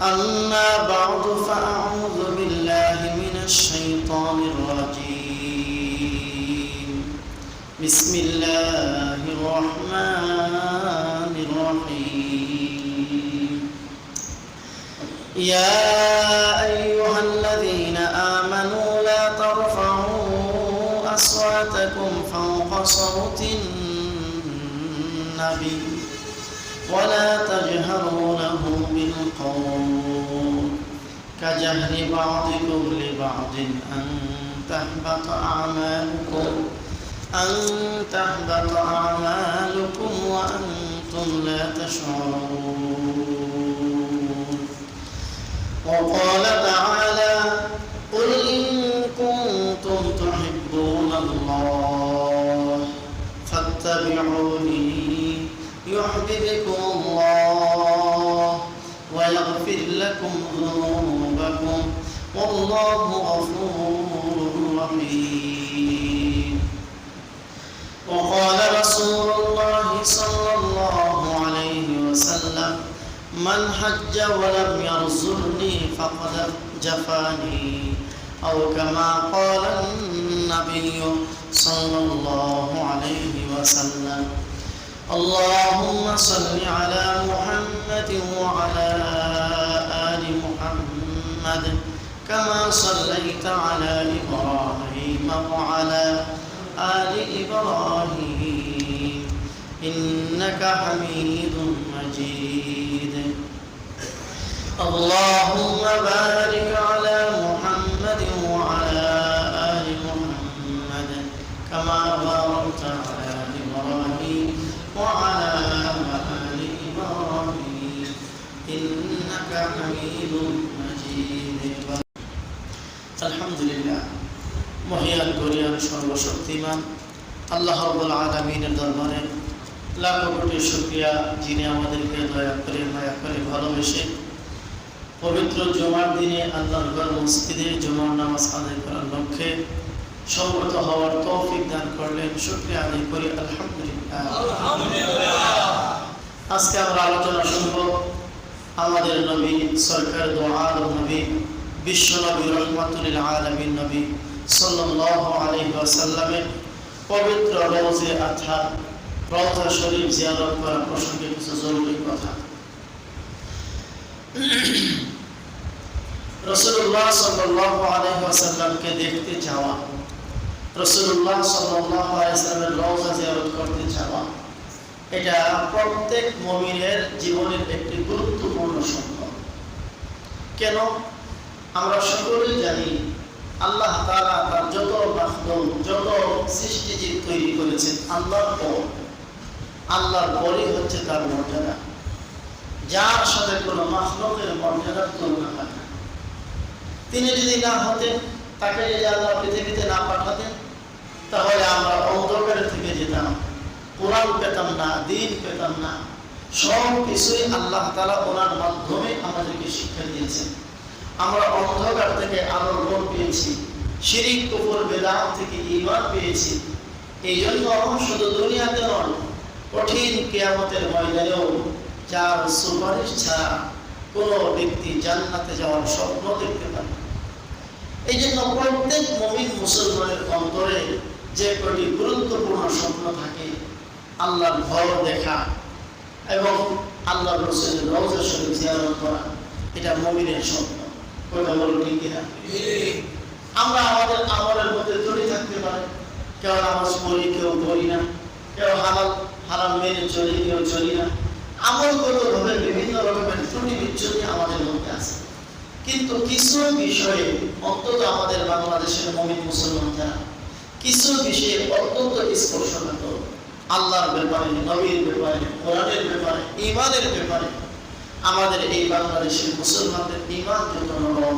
أما بعد فأعوذ بالله من الشيطان الرجيم بسم الله الرحمن الرحيم يا أيها الذين آمنوا لا ترفعوا أصواتكم فوق صوت النبي ولا تجهروا له بالقول كجهر بعضكم لبعض أن تحبط أعمالكم وأنتم لا تشعرون وقال تعالى قل إن كنتم تحبون الله فاتبعوني يحببكم الله ويغفر لكم ذنوبكم والله غفور رحيم وقال رسول الله صلى الله عليه وسلم من حج ولم يرزقني فقد جفاني أو كما قال النبي صلى الله عليه وسلم اللهم صل على محمد وعلى آل محمد كما صليت على إبراهيم وعلى آل إبراهيم إنك حميد مجيد اللهم بارك على محمد وعلى آل محمد كما باركت على إبراهيم وعلى آل إبراهيم إنك حميد مجيد الحمد لله মহিয়ান গরিয়ান সর্বশক্তিমান আল্লাহ রাব্বুল আলামিনের দরবারে লাখ কোটি শুকরিয়া যিনি আমাদেরকে দয়া করে ভালোবেসে পবিত্র জুমার দিনে আল্লাহর ঘর মসজিদে জুমার নামাজ আদায় করার লক্ষ্যে সমবেত হওয়ার তৌফিক দান করলেন। শুকরিয়া আদায় করি আলহামদুলিল্লাহ। আজকে আমরা আলোচনা শুনব আমাদের নবী সরকার দু আলম নবী বিশ্ব নবী রহমাতুল আলামিন নবী সাল্লাল্লাহু আলাইহি ওয়াসাল্লামের পবিত্র রওজে আতহার রওজা শরীফ জিয়ারত করা প্রসঙ্গে কিছু জরুরি কথা। রাসূলুল্লাহ সাল্লাল্লাহু আলাইহি ওয়াসাল্লামকে দেখতে যাওয়া, রাসূলুল্লাহ সাল্লাল্লাহু আলাইহি ওয়াসাল্লামের রওজা জিয়ারত করতে যাওয়া, এটা প্রত্যেক মুমিনের জীবনের একটি গুরুত্বপূর্ণ সম্পদ। কেন? আমরা সকলেই জানি আল্লাহ তাআলা তার যত মাখলুক যত সৃষ্টিজীব তৈরি করেছেন আল্লাহর পরই হচ্ছে তার মর্যাদা, যার সাথে কোনো মাখলুকের মর্যাদার তুলনা হয় না। তিনি যদি না হতেন, তাকে যদি আল্লাহ পৃথিবীতে না পাঠাতেন, তাহলে আমরা অন্ধকারে থেকে যেতাম, কোরআন পেতাম না, দ্বীন পেতাম না। সব কিছুই আল্লাহ তাআলা ওনার মাধ্যমে আমাদেরকে শিক্ষা দিয়েছেন। আমরা অন্ধকার থেকে আলোর নূর পেয়েছি, শিরক কুফর বেদাত থেকে ঈমান পেয়েছি। এই জন্য শুধু দুনিয়াতে নয়, কঠিন কিয়ামতের ময়দানেও যার সুপারিশ ছাড়া কোনো ব্যক্তি জান্নাতে যাওয়ার স্বপ্ন দেখতে পারে। এই জন্য প্রত্যেক মুমিন মুসলমানের অন্তরে যে কটি গুরুত্বপূর্ণ স্বপ্ন থাকে, আল্লাহর ভয় দেখা এবং আল্লাহর রাসূলের রওজা শরীফ জিয়ারত করা, এটা মুমিনের স্বপ্ন। কথা বলো ঠিক কিনা? আমরা আমাদের আমলের মধ্যে জড়িয়ে থাকতে পারি, কেউ নামাজ পড়ি, কেউ পড়ি না, কেউ হালাল হারাম মেনে চলি, কেউ চলি না। আমলগতভাবে বিভিন্ন রকমের ত্রুটি বিচ্যুতি আমাদের মধ্যে আছে। কিন্তু কিছু বিষয়ে অন্তত আমাদের বাংলাদেশের মুমিন মুসলমান যারা কিছু বিষয়ে অত্যন্ত স্পর্শকাতর, আল্লাহর ব্যাপারে, নবীর ব্যাপারে, কোরআনের ব্যাপারে, ঈমানের ব্যাপারে আমাদের এই বাংলাদেশের মুসলমানদের ঈমান যত নরম,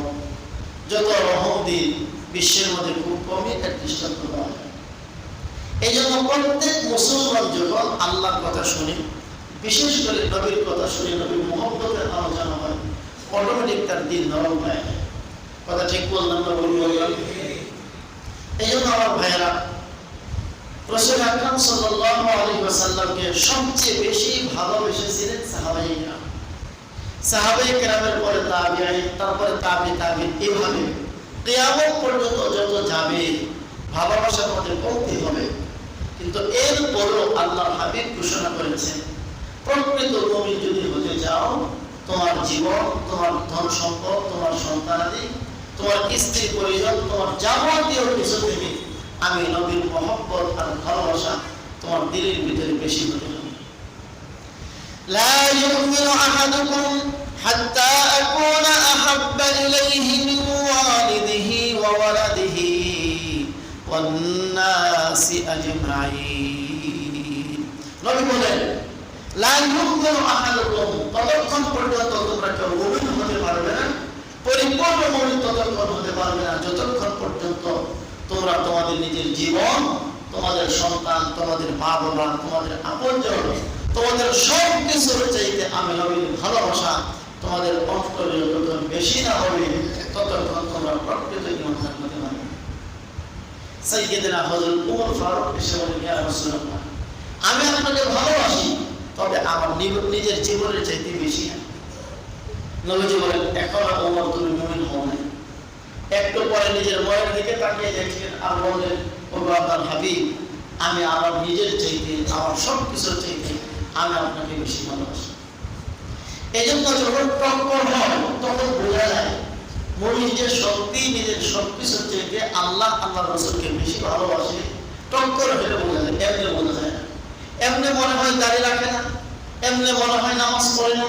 যত রহমদিন বিশ্বের মধ্যে খুব কমই তার দৃষ্টান্ত দেওয়া হয়। এই জন্য প্রত্যেক মুসলমান যখন আল্লাহর কথা শুনে, বিশেষ করে নবীর কথা শুনে, নবীর মুহাব্বতের আলোচনা হয়, অটোমেটিক তার দিল নরম হয়ে যায়। কথা ঠিক বললাম না? বললাম। এই জন্য আমার ভাইয়েরা, রাসূল আকরাম সাল্লাল্লাহু আলাইহি ওয়াসাল্লামকে সবচেয়ে বেশি ভালোবেসেছিলেন সাহাবায়ে কিরাম। সাহাবায়ে কেরামের পরে তাবিঈন, তারপরে তাবিঈন, এইভাবে কিয়ামত পর্যন্ত যত যাবে ভালোবাসার মধ্যে কমতি হবে। কিন্তু এরপরও আল্লাহর হাবিব ঘোষণা করেছেন, প্রকৃত মুমিন যদি হতে যাও, তোমার জীবন, তোমার ধন সম্পদ, তোমার সন্তানাদি, তোমার স্ত্রী পরিজন, তোমার যাবতীয় কিছু থেকে আমি নবীর মহব্বত আর ভালোবাসা তোমার দিলের ভিতরে বেশি হতে হবে। লা ইউমিনু আহাদুকুম হাত্তা আকুনা আহাব্বা ইলাইহি মিন ওয়ালিদিহি ওয়া ওয়ালাদিহি ওয়ান নাসি আজমাইন। নবী বলেন, লা ইউমিনু আহাদুকুম, ততক্ষণ পর্যন্ত তোমরা কেউ মুমিন হতে পারবে না, পরিপূর্ণ মুমিন ততক্ষণ হতে পারবে না যতক্ষণ পর্যন্ত তোমরা তোমাদের নিজের জীবন, তোমাদের সন্তান, তোমাদের মা বাবা, তোমাদের আপনজন, তোমাদের সব কিছুর চাইতে আমি নবীর ভালোবাসা তোমাদের অন্তরে যতক্ষণ বেশি না হবে ততক্ষণ তোমরা প্রকৃত ঈমানদার হতে পারবে। সাইয়্যিদনা হযরত ওমর ফারুক এসে বলেন, ইয়া রাসূলুল্লাহ, আমি আপনাকে ভালোবাসি, তবে আমার নিজের জীবনের চাইতে বেশি না। নবীজি বলেন, এখন ওমর তুমি মুমিন হও না। একটু পরে নিজের বয়ের দিকে তাকিয়ে দেখলেন আর বললেন, ও আল্লাহর হাবিব, আমি আমার নিজের চাইতে, আমার সব কিছুর চাইতে আমি আপনাকে বেশি ভালোবাসি। এই জন্য যখন টক্কর হয় তখন বোঝা যায় মুমিন যে সত্যি নিজের সব কিছুর চাইতে আল্লাহ রাসূলকে বেশি ভালোবাসে। টক্কর হলে বোঝা যায়, এমনি বোঝা যায় না। এমনি মনে হয় দাড়ি রাখে না, এমনি মনে হয় নামাজ পড়ে না,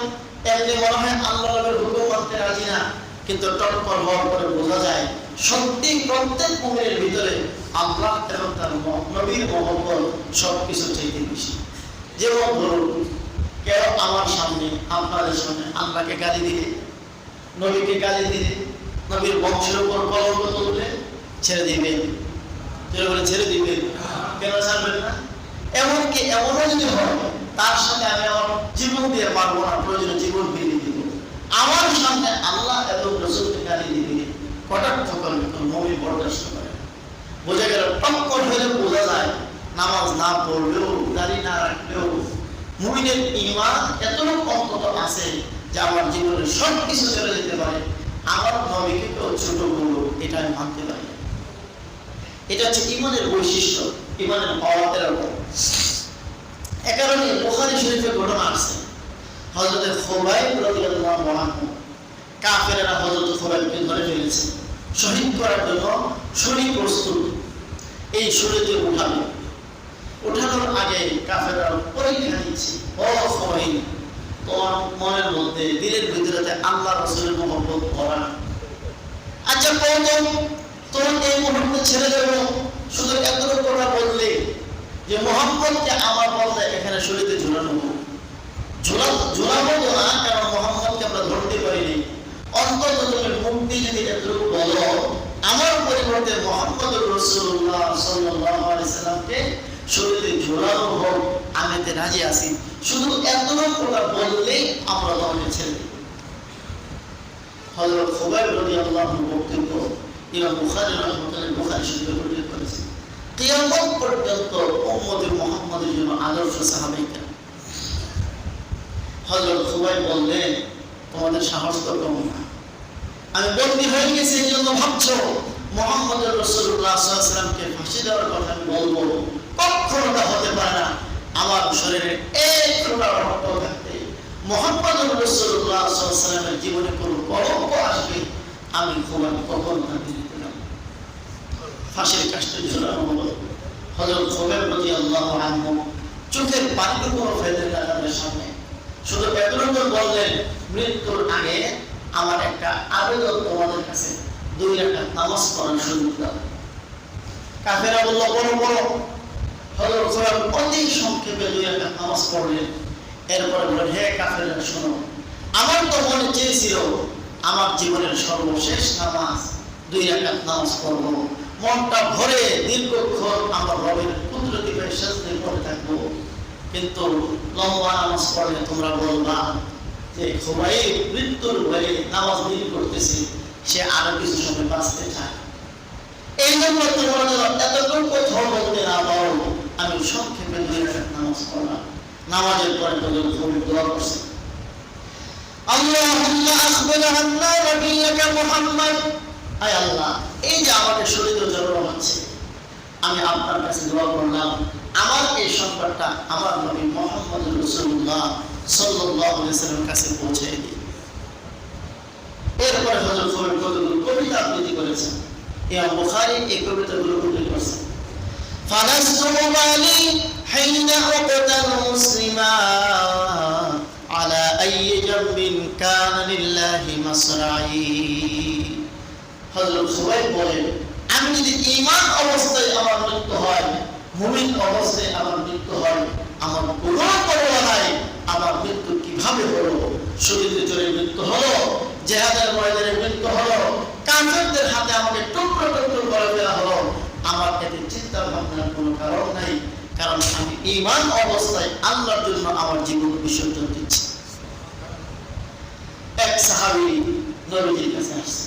এমনি মনে হয় আল্লাহর হুকুম মানতে রাজি না। কিন্তু টক্কর হওয়ার পরে বোঝা যায় সত্যি প্রত্যেক মুমিনের ভিতরে আল্লাহ এবং তার নবীর মহব্বত সবকিছু চাইতে বেশি। যেমন ধরুন, কেউ আমার সামনে, আপনাদের সামনে আল্লাহকে গালি দিলে, নবীকে গালি দিলে, নবীর বংশের উপর কলঙ্ক তুললে ছেড়ে দিবেন? ছেড়ে দিবেন? কেন ছাড়বেন না? এমনকি এমনও যদি হয় তার সাথে আমি আমার জীবন দিয়ে পারবো না, প্রয়োজনে জীবন বিলিয়ে দিব, আমার সামনে আল্লাহ এবং রাসূলকে গালি দিবে, কটাক্ষ করবে, মুমিন বরদাস্ত করে। বোঝা গেল টক্কর হলে বোঝা যায় নামাজ না পড়লেও, দাড়ি না রাখলেও মুমিনের ঈমান এতটুকু অন্তত আছে যে আমার জীবনের সব কিছু চলে যেতে পারে, আমার নবীকে কেউ ছোট বলল এটা আমি মানতে পারি। এটা হচ্ছে ঈমানের বৈশিষ্ট্য, ঈমানের পাওয়াতের উপর। এ কারণে বুখারী শরীফে ঘটনা আছে, হযরত খুবাইব রাদিয়াল্লাহু আনহু, কাফেররা হযরত খুবাইবকে ধরে ফেলেছে, শহীদ করার জন্য ছুরি প্রস্তুত। এই ছুরিতে উঠাবে, উঠানোর আগে কাফেররা পরীক্ষা নিচ্ছে, ও খুবাইব, তোমার মনের মধ্যে, দিলের ভিতরে আল্লাহ রাসূলের মহব্বত ভরা, আচ্ছা কত তোমার এই মুহূর্তে ছেড়ে দেবো শুধু এতটুকু কথা বললে যে মোহাম্মদকে আমার বলতে এখানে শরীরে ঝুলানো ঝুলাবো না, কারণ মোহাম্মদকে আমরা ধরতে পারিনি, অন্তত তুমি মুক্তি যদি এতটুকু বলো, আমার পরিবর্তে মুহাম্মদুর রাসূলুল্লাহ সাল্লাল্লাহু আলাইহি সাল্লামকে শরীরে ঝুলানো হোক, আমি এতে রাজি আছি, শুধু এতটুকু কথা বললেই আমরা তোমাকে ছেড়ে দেব। হযরত খুবাইব রাদিয়াল্লাহু আনহু বক্তব্য ইমাম বুখারী রাহিমাহুল্লাহ বুখারী শরীফে উল্লেখ করেছেন। কিয়ামত পর্যন্ত উম্মতে মুহাম্মাদের জন্য আদর্শ সাহাবায়ে কেরাম। হযরত খুবাইব বললেন, তোমাদের সাহস তো কম না, আমি বন্দী হয়ে গেছি এই জন্য ভাবছো মুহাম্মদুর রাসূলুল্লাহ সাল্লাল্লাহু আলাইহি ওয়াসাল্লামকে ফাঁসি দেওয়ার কথা আমি বলবো? কখনো তা হতে পারে না। আমার শরীরে এক ফোঁটা রক্ত থাকতে মুহাম্মদুর রাসূলুল্লাহ সাল্লাল্লাহু আলাইহি ওয়াসাল্লামের জীবনে কোনো কলঙ্ক আসবে আমি খুবাইব কখনো থাকতে দিতে না। ফাঁসির কাষ্টে ঝুলানো হলো। হযরত খুবাইব রাদিয়াল্লাহু আনহু চোখের পানিটুকু ফেলে দিলেন তাদের সামনে, শুধু এতটুকু বললেন, মৃত্যুর আগে আমার একটা আবেদন তোমাদের কাছে, 2 রাকাত নামাজ পড়ার সুযোগ দাও। কাফেররা বলল, বলো বলো। হযরত খুবাইব অতি সংক্ষেপে 2 রাকাত নামাজ পড়লেন। এরপরে বললেন, হে কাফেররা শোনো, আমার তো মনে চেয়েছিল আমার জীবনের সর্বশেষ নামাজ 2 রাকাত নামাজ পড়ব, মনটা ভরে দীর্ঘক্ষণ আমার রবের কুদরতি পায়ে সিজদায় পড়ে থাকবো, কিন্তু লম্বা নামাজ পড়লে তোমরা বলবা যে খুবাইব মৃত্যুর ভয়ে নামাজ দেরি করতেছে, সে আরো কিছু সময় বাঁচতে চায়। এই জন্য তোমরা এতক্ষণ কথা বলতে না পারো, আমি সংক্ষেপে 2 রাকাত নামাজ পড়লাম। নামাজের পরে তোদের খুবই দোয়া করছে, আল্লাহুম্মা আখবির আন্না নবিয়্যাকা মুহাম্মদ, আয় আল্লাহ, এই যে আমাদের শরীরে জ্বর হচ্ছে, আমি আপনার কাছে দোয়া করলাম আমার এই সংবাদটা আমার নবী মুহাম্মদ রাসূলুল্লাহ সাল্লাল্লাহু আলাইহি ওয়াসাল্লামের কাছে পৌঁছে দিই। এরপরে হযরত ফরিদ কতগুলো কবিতা আবৃত্তি করেছেন। ইমাম বুখারী এই কবিতাগুলো উল্লেখ করেছেন। ফালাস্তু মুবালি হিনা উকতাল মুসলিমা আলা আইয়ি জামবিন কানা লিল্লাহি মাসরাই। হযরত সুবাইব বলেন, আমি যদি ঈমান অবস্থায় আমার মৃত্যু হয়, মুমিন অবস্থায় আমার মৃত্যু হয়, আমার কোনো পরোয়া নাই আমার মৃত্যু কিভাবে হলো। শহীদের জোরে মৃত্যু হলো, জিহাদের ময়দানে মৃত্যু হলো, কাফেরদের হাতে আমাকে টুকরো টুকরো করে ফেলা হলো, আমার এতে চিন্তা ভাবনার কোনো কারণ নাই, কারণ আমি ঈমান অবস্থায় আল্লাহর জন্য আমার জীবন বিসর্জন দিচ্ছি। এক সাহাবী নবীজির কাছে আসছে,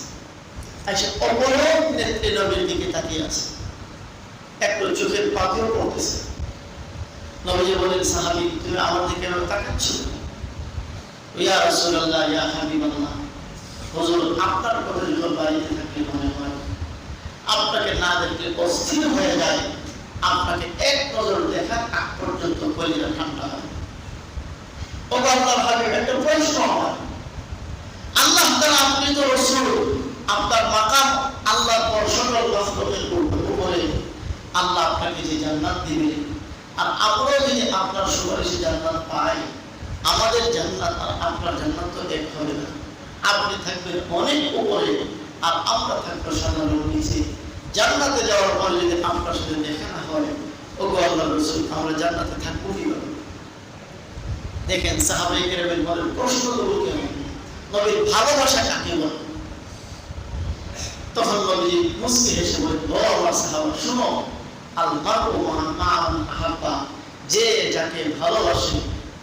এসে অপলক নেত্রে নবীর দিকে তাকিয়ে আছে, একটু চোখের পাতিও পড়তেছে। নবীজি বলেন, সাহাবী তুমি আমার দিকে তাকাচ্ছ? ইয়া রাসূলুল্লাহ, ইয়া হাবিবাল্লাহ, হুজুর আপনার কথা যখন বাড়িতে থাকলে মনে হয় আপনাকে না দেখলে অস্থির হয়ে যায়, আপনাকে এক নজর দেখার আগ পর্যন্ত কলিজা ঠান্ডা হয়। ও আল্লাহর হাবিব, একটা প্রশ্ন হয়, আল্লাহ তাআলা, আপনি তো রাসূল, আপনার মাকাম আল্লাহর পর সকল মাখলুকের উপরে, আল্লাহ আপনাকে যে জান্নাত দিবে, আর আমরাও যদি আপনার সুপারিশে জান্নাত পাই, আমাদের জান্নাত আর আপনার জান্নাত তো এক হবে না। আপনি থাকবেন অনেক উপরে আর আমরা থাকবো সাধারণ নিচে। জান্নাতে যাওয়ার পরে যদি আপনার সাথে দেখা না হয়, ওগো আল্লাহর রাসূল, আমরা জান্নাতে থাকবো কিভাবে? দেখেন সাহাবায়ে কেরাম বলেন, প্রশ্ন করব কেন, নবীর ভালোবাসা কাকে বলে? তখন নবীজি মুস্কি হেসে বলেন, ও আমার সাহাবা, শুনো, আল মারউ মা মান আহাব্বা, যে যাকে ভালোবাসে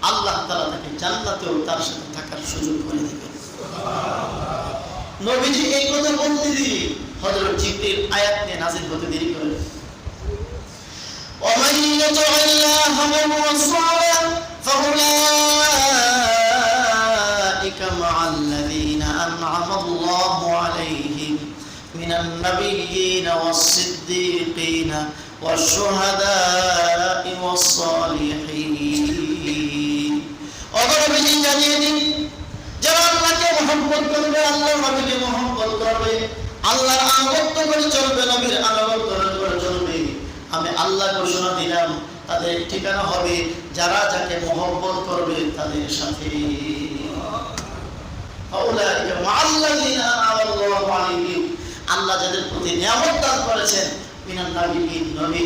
আল্লাহ তাআলা তাকে জান্নাতেও তার সাথে থাকার সুযোগ করে দিবেন। নবীজি এই কথা বলতে দিই হযরত জিবরিল আয়াত নিয়ে নাযিল হতে দেরি করে। ওয়া মান ইয়াতিল্লাহা ওয়া রাসূলাহু ফাউলাইকা মা'আল্লাযীনা আন'আমা আল্লাহু আলাইহিম মিনান নাবিয়্যিনা ওয়াস-সিদ্দীকিনা ওয়াশ-শুহাদা'i ওয়াস-সালিহিন। অগরবিজি জানিয়ে দিন, যারা আল্লাহকে মহব্বত করবে, আল্লাহর নবীকে মহব্বত করবে, আল্লাহর আনুগত্য করে চলবে, নবীর আনুগত্য করে চলবে, আমি আল্লাহ ঘোষণা দিলাম তাদের ঠিকানা হবে যারা যাকে মহব্বত করবে তাদের সাথে। ফাউলাইকা মা'আল্লাযীনা আন'আমা আল্লাহু আলাইহিম, আল্লাহ যাদের প্রতি নিয়ামত দান করেছেন, মিনান নাবিয়্যিন নবী,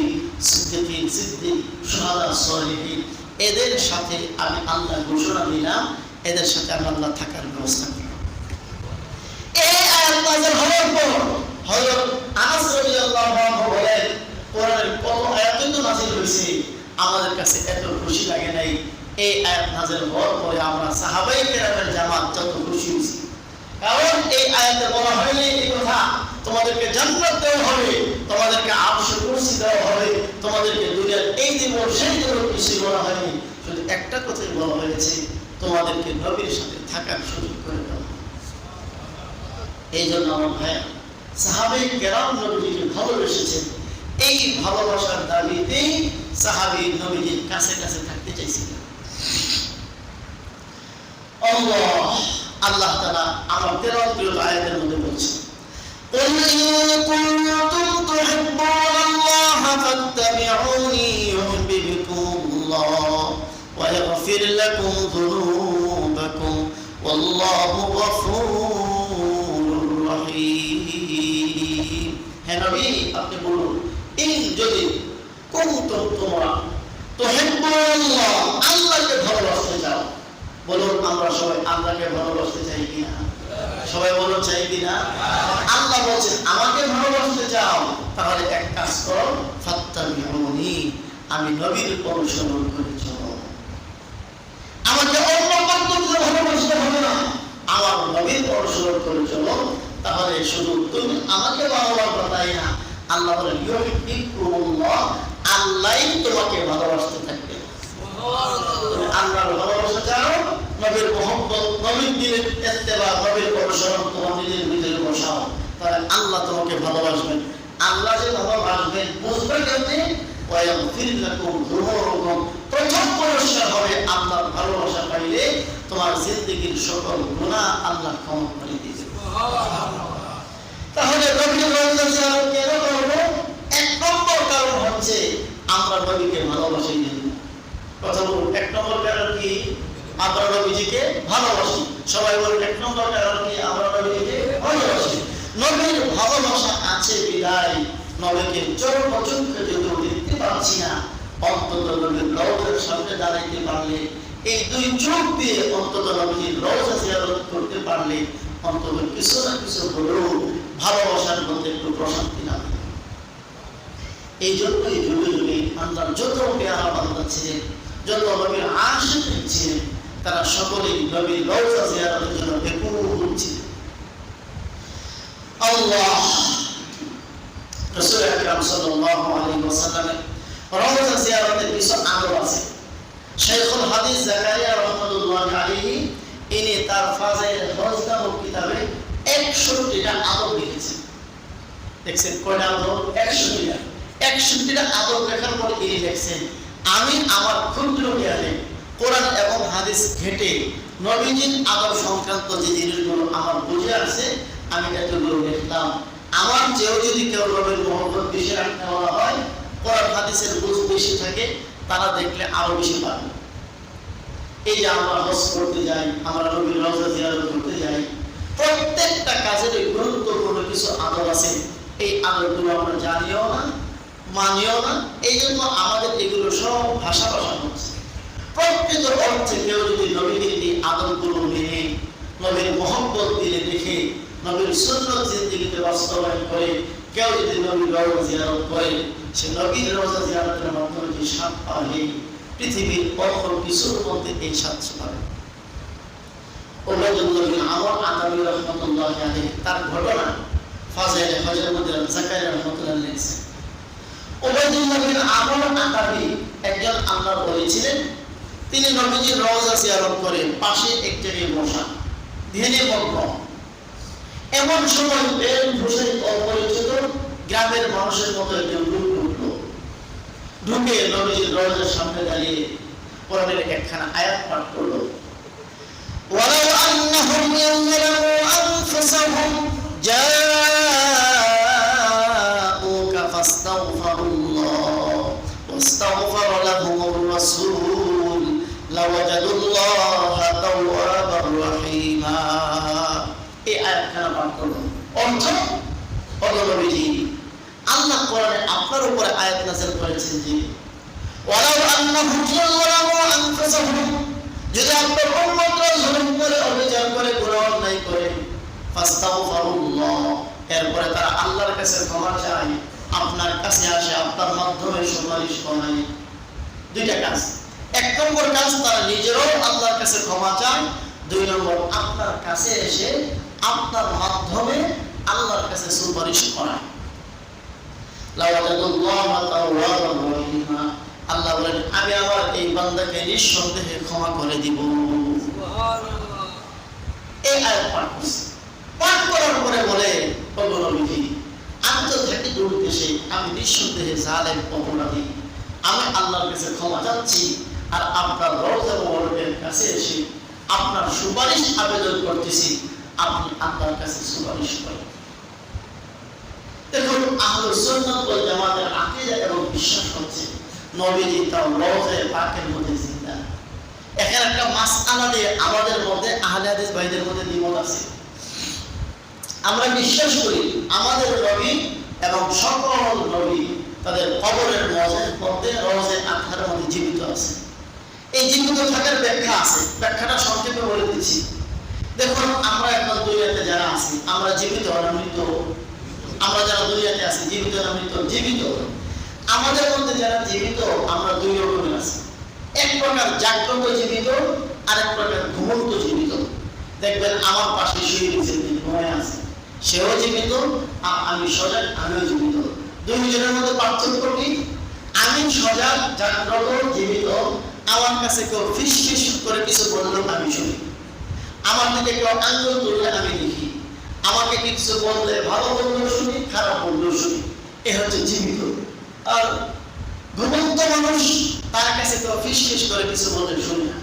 সিদ্দীকিন সিদ্দীক, শুহাদা সালিহিন, এদের সাথে আমি আল্লাহ ঘোষণা দিলাম, এদের সাথে আমি আল্লাহ থাকার ব্যবস্থা করলাম। এই আয়াত নাযিল হওয়ার পর হযরত আনাস রাদিয়াল্লাহু আনহু বলেন, কোরআনের কত আয়াত তো নাযিল হয়েছে, আমাদের কাছে এত খুশি লাগে নাই। এই আয়াত নাযিল হওয়ার পরে আমরা সাহাবায়ে কেরামের জামাত যত খুশি হয়েছি, কারণ এই আয়াতে বলা হয়নি এই কথা তোমাদেরকে জান্নাত দেওয়া হবে, তোমাদেরকে আরশে কুরসি দেওয়া হবে, তোমাদেরকে দুনিয়ার এই জীবন সেই জীবন কিছু বলা হয়নি, শুধু একটা কথাই বলা হয়েছে, তোমাদেরকে নবীর সাথে থাকার সুযোগ করে দেওয়া। এই জন্য আমার ভাই, সাহাবায়ে কেরাম নবীকে ভালোবেসেছেন, এই ভালোবাসার দাবিতেই সাহাবী নবীজির কাছে কাছে থাকতে চাইছিলেন। আল্লাহ তাআলা আমার তেলাওয়াত আয়াতের মধ্যে বলছেন, قُلْ إِن كُنتُمْ تُحِبُّونَ اللَّهَ فَاتَّبِعُونِي يُحْبِبْكُمُ اللَّهُ وَيَغْفِرْ لَكُمْ ذُنُوبَكُمْ وَاللَّهُ غَفُورٌ رَحِيمٌ। হে নবী, আপনি বলুন, ইন যদি কুনতুম তোমরা তুহিব্বুনাল্লাহ, আল্লাহকে ভালোবাসতে চাও, বলুন আমরা সবাই আল্লাহকে ভালোবাসতে চাই কিনা? সবাই বলুন চাই কিনা? আল্লাহ বলছেন আমাকে ভালোবাসতে চাও, তাহলে এক কাজ করো, ফাত্তাবিউনি, আমি নবীর অনুসরণ করে চলো। আমাকে অন্য পদ্ধতিতে ভালোবাসতে হবে না, আমার নবীর অনুসরণ করে চলো, তাহলে শুধু তুমি আমাকে ভালোবাসবে তাই না, আল্লাহ বলেন ইউহিব্বুকুমুল্লাহ, আল্লাহই তোমাকে ভালোবাসতে থাকবে। তুমি আল্লাহর ভালোবাসা চাও, নবীর মহব্বত, নবীর দিনের ইত্তেবা, নবীর অনুসরণ তোমার নিজের ভিতরে বসাও, তাহলে আল্লাহ তোমাকে ভালোবাসবেন। আল্লাহ যে ভালোবাসবেন বুঝবে কেমনে? ওয়ায়াগফির লাকুম যুনুবাকুম। প্রথম পুরস্কার হবে আল্লাহর ভালোবাসা পাইলে তোমার জিন্দেগীর সকল গুনাহ আল্লাহ ক্ষমা করে দিবেন। সুবহানাল্লাহ। তাহলে নবীর রওজা জিয়ারত কেন করব? এক নম্বর কারণ হচ্ছে আমরা নবীকে ভালোবাসি। কথা বলুন, এক নম্বর কারণ কি? আমরা নবীজিকে ভালোবাসি। সবাই বলুন, এক নম্বর কারণ কি? আমরা নবীজিকে ভালোবাসি। নবীর ভালোবাসা আছে বিদায় নবীকে চরম চোখে যদিও দেখতে পাচ্ছি না, অন্তত নবীর রওজার সামনে দাঁড়াইতে পারলে, এই দুই চোখ দিয়ে অন্তত নবীর রওজা জিয়ারত করতে পারলে অন্তত কিছু না কিছু হলেও ভালোবাসার মধ্যে একটু প্রশান্তি নামে। এই জন্যই যুগে যুগে আল্লাহর যত পেয়ারা বান্দা ছিলেন, যত নবীর আশিক ছিলেন, তারা সকলেই নবীর রওজা জিয়ারতের জন্য ব্যাকুল ছিলেন। আল্লাহ রাসূল আকরাম সাল্লাল্লাহু আলাইহি ওয়াসাল্লামের রওজা জিয়ারতের কিছু আদব আছে। শাইখুল হাদিস জাকারিয়া রাহমাতুল্লাহি আলাইহি ইনি তার ফাজাইল হজ নামক কিতাবে 61টা আদব লিখেছেন। দেখছেন কয়টা আদব? 61টা। 61টা আদব লেখার পর ইনি লিখছেন, আমি আমার ক্ষুদ্র জ্ঞানে কোরআন এবং হাদিস ঘেটে নবীজির আদব সংক্রান্ত যে জিনিসগুলো আমার বুঝে আছে আমি এতগুলো লিখলাম। আমার চেয়েও যদি কেউ নবীর মহব্বত বেশি রাখতে বলা হয়, কোরআন হাদিসের বুঝ বেশি থাকে, তারা দেখলে আরো বেশি পাবে। এই যে আমরা হজ করতে যাই, আমরা নবীর রওজা জিয়ারত করতে যাই, প্রত্যেকটা কাজের গুরুত্বপূর্ণ কিছু আদব আছে। এই আদবগুলো আমরা জানিও না, মানিও না, এই জন্য আমাদের এগুলো সব ভাষা হচ্ছে। প্রকৃত অর্থে কেউ যদি নবীর এই আদবগুলো মেনে নবীর মহব্বত দিলে দেখে নবীর সুন্নাত জিন্দেগিতে বাস্তবায়ন করে কেউ যদি নবীর রওজা জিয়ারত করে, সে নবীর রওজা জিয়ারতের মাধ্যমে যে স্বাদ পাবে পৃথিবীর অন্য কিছুর মধ্যে এই স্বাদ পাবে। উবাইদুল্লাহ বিন আমর আতাবী রাহমাতুল্লাহি আলাইহি তার ঘটনা ফাজাইল হজের মধ্যে জাকারিয়া রাহমাতুল্লাহ লিখেছেন। উবাইদুল্লাহ বিন আমর আতাবী একজন আল্লাহর ওলি ছিলেন। তিনি নবীজির রওজা জিয়ারত করে পাশে এক জায়গায় বসা, ধ্যানে মগ্ন। এমন সময় বেল হোসেন অপরিচিত গ্রামের মানুষের মতো একজন লোক ঢুকলো। ঢুকে নবীজির রওজার সামনে দাঁড়িয়ে কোরআনের একখানা আয়াত পাঠ করলো, ওয়ালাউ আন্নাহুম ইয়াযলামু আনফুসাহুম জাআউকা ফাস্তাগফিরুল্লাহ ওয়াস্তাগফারা লাহুমুর রাসূল লাওয়াজাদুল্লাহা তাওয়াবার রহিমা। এই আয়াতখানা পাঠ করলো। অর্থ হলো নবীজি আল্লাহ কোরআনে আপনার উপরে আয়াত নাযিল করেছেন যে ওয়ালাউ আন্নাহুম ইয়াযলামু আনফুসাহুম, যদি আপনার উম্মতরা জুলুম করে, অবিচার করে, গুনাহ অন্যায় করে, ফাস্তাগফিরুল্লাহ, এরপরে তারা আল্লাহর কাছে ক্ষমা চায়, আপনার কাছে আসে, আপনার মাধ্যমে সুপারিশ করে। দুইটা কাজ। এক নম্বর কাজ, তারা নিজেরাও আল্লাহর কাছে ক্ষমা চায়। দুই নম্বর, আপনার কাছে এসে আপনার মাধ্যমে আল্লাহর কাছে সুপারিশ করা। লাওয়াজাদুল্লাহা তাওয়াবার রহিমা, আল্লাহ বলেন আমি আমার এই বান্দাকে নিঃসন্দেহে ক্ষমা করে দিব। সুবহানাল্লাহ। এই আয়াত পাঠ করছে। পাঠ করার পরে বলে, ওগো নবীজি, আমি তো থাকি দূর দেশে, আমি নিঃসন্দেহে জালেম অপরাধী, আমি আল্লাহর কাছে ক্ষমা চাচ্ছি, আর আপনার রওজা মুবারকের কাছে এসে আপনার সুপারিশ আবেদন করতেছি, আপনি আল্লাহর কাছে সুপারিশ করেন। দেখুন, আহলুস সুন্নাত ওয়াল জামাতের আকীদা এবং বিশ্বাস হচ্ছে নবীজি তার রওজা পাকের মধ্যে জিন্দা। এখানে একটা মাসআলা নিয়ে আমাদের মধ্যে আহলে হাদিস ভাইদের মধ্যে দ্বিমত আছে। আমরা বিশ্বাস করি আমাদের নবী এবং সকল নবী তাদের কবরের মধ্যে রওজা আখহারের মধ্যে জীবিত আছে। এই জীবিত থাকার ব্যাখ্যা আছে, ব্যাখ্যাটা সংক্ষেপে বলে দিচ্ছি। দেখুন, আমরা এখন দুনিয়াতে যারা আছি, আমরা জীবিত না মৃত? আমরা যারা দুনিয়াতে আছি জীবিত না মৃত? জীবিত। আমাদের মধ্যে যারা জীবিত আমরা দুই রকমের আছি। এক প্রকার জাগ্রত জীবিত, আর এক প্রকার ঘুমন্ত জীবিত। দেখবেন আমার পাশে শুয়ে গেছে, ঘুমায় আছে, সেও জীবিত, আর আমি সজাগ, আমিও জীবিত। দুইজনের মধ্যে পার্থক্য কি? আমি সজাগ, জাগ্রত, জীবিত, আমার কাছে কেউ ফিস করে কিছু বললেও আমি শুনি, আমার দিকে কেউ আঙ্গুল তুললে আমি দেখি, আমাকে কিছু বললে ভালো বললেও শুনি, খারাপ বললেও শুনি। এ হচ্ছে জীবিত। আর ঘুমন্ত মানুষ, তার কাছে কেউ ফিস করে কিছু বললে শুনি না,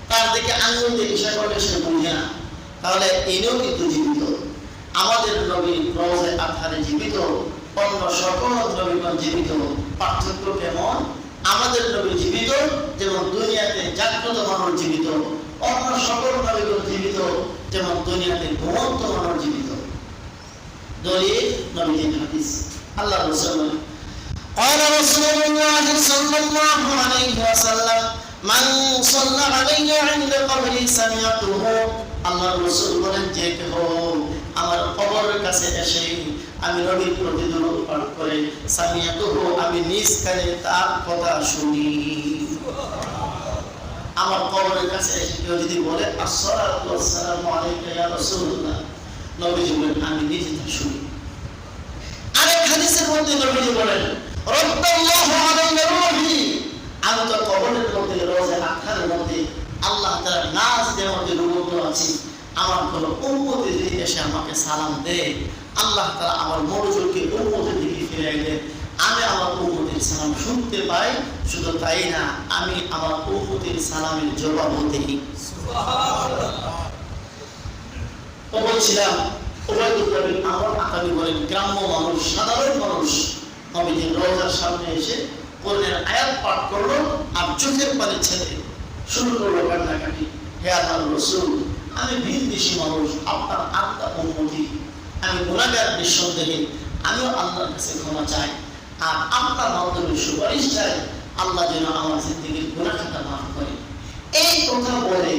তার দিকে আঙ্গুল দিয়ে ইশারা করলে সে বুঝে না, তাহলে এনেও কিন্তু জীবিত। আমাদের নবী রওজায়ে আতহারে জীবিত, অন্য সকল নবীগণ জীবিত। পার্থক্য কেমন? আমাদের নবী জীবিত যেমন দুনিয়াতে জাগ্রত মানুষ জীবিত, অন্য সকল নবীগণ জীবিত যেমন দুনিয়াতে ঘুমন্ত মানুষ জীবিত। দলিল নবীজির হাদিস। আল্লাহ রাসূল বলেন, قال رسول الله صلى الله عليه وسلم من صلى علي عند قبري سمعته। আল্লাহ রাসূল বলেন, যে কেউ আমার কবরের কাছে এসে আমি নবীর প্রতি দরুদ পাঠ করে, সামিয়াতুহু, আমি নিজ কানে তার কথা শুনি। আমার কবরের কাছে এসে কেউ যদি বলে আসসালাতু ওয়াসসালামু আলাইকা ইয়া রাসূলুল্লাহ, নবীজি বলেন আমি নিজে তা শুনি। আরেক হাদিসের মধ্যে নবীজি বলেন, রাব্বাল্লাহু আলাইয়া রূহি, আমি তো কবরের মধ্যে রওজায়ে আতহারের মধ্যে আল্লাহ তাআলা নাজ দেওয়ার মধ্যে রূপত আছি। আমার কোন উম্মতি যদি এসে আমাকে সালাম দেয়, আল্লাহ তাআলা আমার মনোযোগকে উম্মতের দিকে ফিরিয়ে দেন, আমি আমার উম্মতের সালাম শুনতে পাই। শুধু তাই না, আমি আমার উম্মতের সালামের জবাবও দেই। সুবহানাল্লাহ। বলছিলাম ওবায়দুল্লাহ বিন আমর আতাবী বলেন, গ্রাম্য মানুষ, সাধারণ মানুষ নবীজির রওজার সামনে এসে কোরআনের আয়াত পাঠ করলো আর চোখের পানি ছেড়ে শুরু করলো কান্নাকাটি। হে আল্লাহর রাসূল, আমি ভিনদেশী মানুষ, আপনার আত্মা উম্মতি, আমি গুনাহগার নিঃসন্দেহে, আমিও আল্লাহর কাছে ক্ষমা চাই আর আপনার মাধ্যমে সুপারিশ চাই, আল্লাহ যেন আমার জিন্দেগির গুনাহ খাতা মাফ করে। এই কথা বলে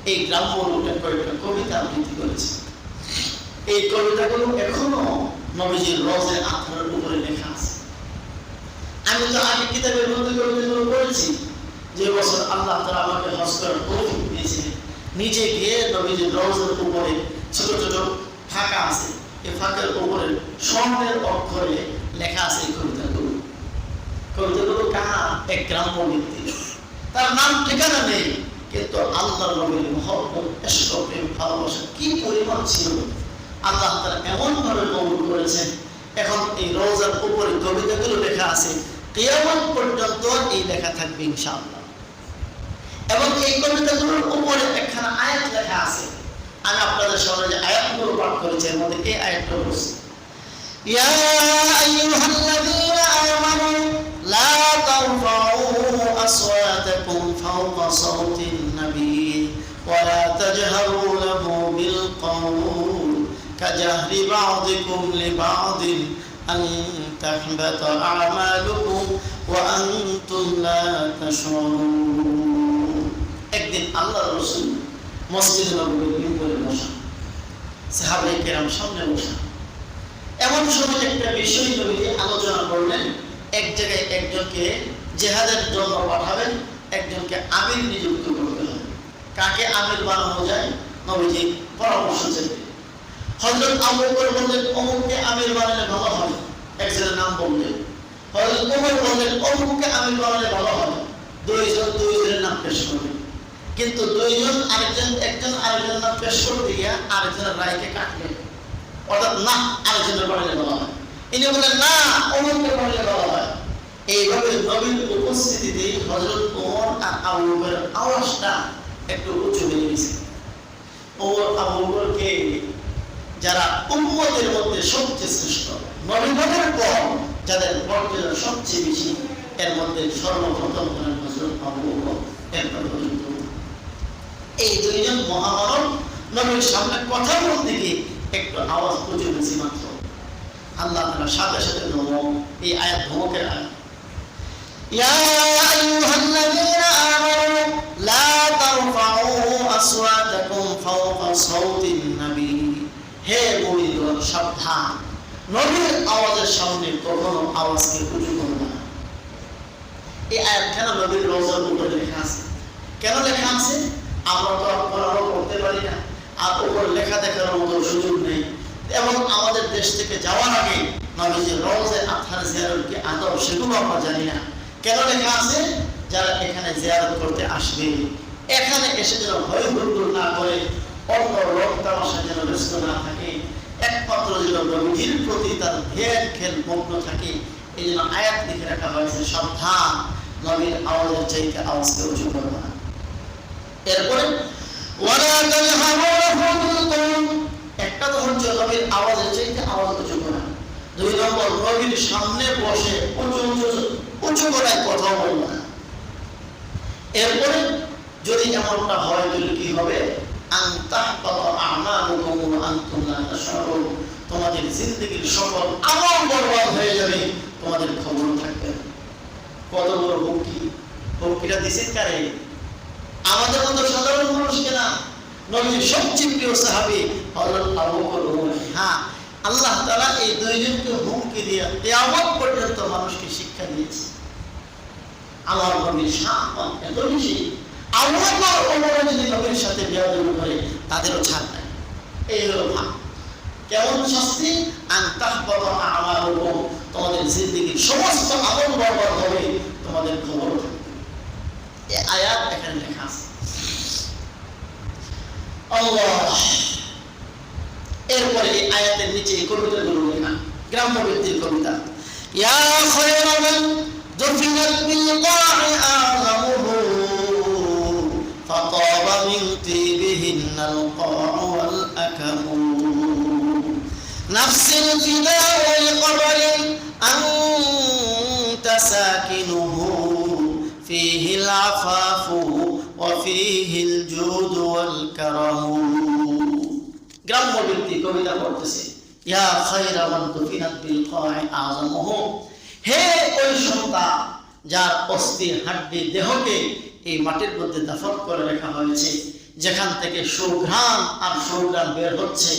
এই গ্রাম্য লোকটা কয়েকটা কবিতা আবৃত্তি করেছে। এই কবিতাগুলো এখনো নবীজির রওজায়ে আতহারের উপরে লেখা আছে। আমি তো আগে কিতাবের মধ্যে কবিতাগুলো পড়েছি। যে বছর আল্লাহ তাআলা আমাকে হজ করার তৌফিক দিয়েছিলেন, নিজে গিয়ে নবীজির রওজার উপরে ছোট ছোট ফাঁকা আছে, এই ফাঁকের উপরে স্বর্ণের অক্ষরে লেখা আছে এই কবিতাগুলো। কবিতাগুলো কাহা? এক গ্রাম্য ব্যক্তি, তার নাম ঠিকানা নেই, কিন্তু আল্লাহর নবীর মহব্বত, ইশক, প্রেম, ভালোবাসা কি পরিমাণ ছিল, আল্লাহ তাআলা এমন ভাবে কবুল করেছেন। এখন এই রওজার উপরে কবিতাগুলো লেখা আছে, কিয়ামত পর্যন্ত এই লেখা থাকবে ইনশাআল্লাহ। এবং এই কবিতাগুলোর উপরে একখানা আয়াত লেখা আছে। আমি আপনাদের সামনে যে আয়াতগুলো পাঠ করেছি এর মধ্যে এই আয়াতটা বলছি, ইয়া আইয়ুহাল্লাযীনা আমানু লা তারফাউ আসওয়াতাকুম ফাওকা সাওতিন নবী ওয়া লা তাজহারু লাহু বিল কওল কাজাহরি বা'দিকুম লিবা'দিন আন তাহবাতা আমালুকুম ওয়া আনতুম লা তাশউরুন। একদিন আল্লাহর রাসূল মসজিদে নববীর মিম্বরে বসা, সাহাবায়ে কেরাম সামনে বসা। এমন সময় একটা বিষয় নবীজি আলোচনা করলেন। এক জায়গায় একজনকে জিহাদের জন্য পাঠাবেন, একজনকে আমির নিযুক্ত করতে হবে। কাকে আমির বানানো যায়? নবীজি পরামর্শ চাইলেন। হযরত আবু বকর বললেন, অমুককে আমির বানালে ভালো হবে, একজনের নাম বললেন। হযরত ওমর বললেন, অমুককে আমির বানালে ভালো হবে। দুইজনের নাম পেশ করলেন, কিন্তু দুইজন একজন আরেকজনের নাম পেশ করতে গিয়া আরেকজনের রায়কে কাটলেন। অর্থাৎ না, আরেকজনের বানালে ভালো হয়। ইনি বললেন না, অমুককে বানালে ভালো হয়। এইভাবে নবীর উপস্থিতিতে হযরত ওমর আর আবু বকরের আওয়াজটা একটু উঁচু হয়ে গেছে। ওমর আবু বকরকে যারা উম্মতের মধ্যে সবচেয়ে শ্রেষ্ঠ, নবীগণের পর যাদের মর্যাদা সবচেয়ে বেশি, এর মধ্যে সর্বপ্রথম হলেন হযরত আবু বকর, এরপর হযরত ওমর। এই দুইজন মহামানব নবীর সামনে কথা বলতে গিয়ে একটু আওয়াজ উঁচু হয়েছে মাত্র, আল্লাহ তাআলা সাথে সাথে ধমক, এই আয়াত ধমকের আয়াত, ইয়া আইয়ুহাল্লাযীনা আমানু লা তারফাউ আসওয়াতাকুম ফাওকা সাওতিন নবী। হে মুমিনগণ, সাবধান, নবীর আওয়াজের সামনে কখনো আওয়াজকে উঁচু করবে না। এই আয়াত কেন নবীর রওজার উপরে লেখা আছে? কেন লেখা আছে? আমরা তো পড়ানো করতে পারি না, আর উপর লেখা দেখার মতো সুযোগ নেই। এবং আমাদের দেশ থেকে যাওয়ার আগে নবীজির রওজায়ে আতহার জিয়ারত কি আদব, সেগুলো আমরা জানি না। কেন লেখা আছে? যারা এখানে জিয়ারত করতে আসবে এখানে এসে যেন ভয় হুল্লোড় না করে, অন্য লোক তামাশায় যেন ব্যস্ত না থাকে, একমাত্র যেন নবীর প্রতি তার ধ্যান খেল মগ্ন থাকে। এই জন্য আয়াত লিখে রাখা হয়েছে, সাবধান, নবীর আওয়াজের চাইতে আওয়াজকে উঁচু করবে না। এরপরে একটা তো হচ্ছে নবীর আওয়াজের চাইতে আওয়াজ উঁচু করা। 2 নম্বর, নবীর সামনে বসে উঁচু করায় কথা বলবে না। এরপরে যদি এমনটা হয় তাহলে কি হবে? তোমাদের জিন্দগির সকল আমল বরবাদ হয়ে যাবে, তোমাদের খবর থাকবে না। কত বড় হুমকি! হুমকিটা দিচ্ছেন কারে? আমাদের মতো সাধারণ মানুষকে না, নবীর সবচেয়ে প্রিয় সাহাবী হযরত আবু বকর। হ্যাঁ, আল্লাহ তাআলা এই দুইজনকে হুমকি দিয়ে কিয়ামত পর্যন্ত মানুষকে শিক্ষা দিয়েছে। আমার নবীর শান এত বেশি, আবু বকর ওমর যদি নবীর সাথে বেয়াদবি করে তাদেরও ছাড় নাই। এই হলো ভাব। কেমন শাস্তি? তোমাদের জিন্দেগির সমস্ত আমল বরবাদ হবে, তোমাদের খবর থাকবে। এই আয়াত এখানে লেখা আছে। আল্লাহ। এরপরে এই আয়াতের নিচে কবিতাগুলো লেখা, গ্রাম্য ব্যক্তির কবিতা। ইয়া খায়রা মান দুফিনাত বিল কা'i আযমুহু ফাতাবা মিন তিবিহিন্নাল কা'u ওয়াল আকামু নাফসিল ফিদাউ লিকবরিন আনতা সাকিনুহু ফীহিল আফাফু ওয়া ফীহিল জুদু ওয়াল কারামু। গ্রাম্য ব্যক্তি কবিতা পড়তেছে, ইয়া খায়রা মান দুফিনাত বিল কা'i আযমুহু, হে ওই সন্তান যার অস্থি হাড্ডি দেহকে এই মাটির মধ্যে দাফন করে রাখা হয়েছে, যেখান থেকে সুঘ্রাণ আর সুঘ্রাণ বের হচ্ছে,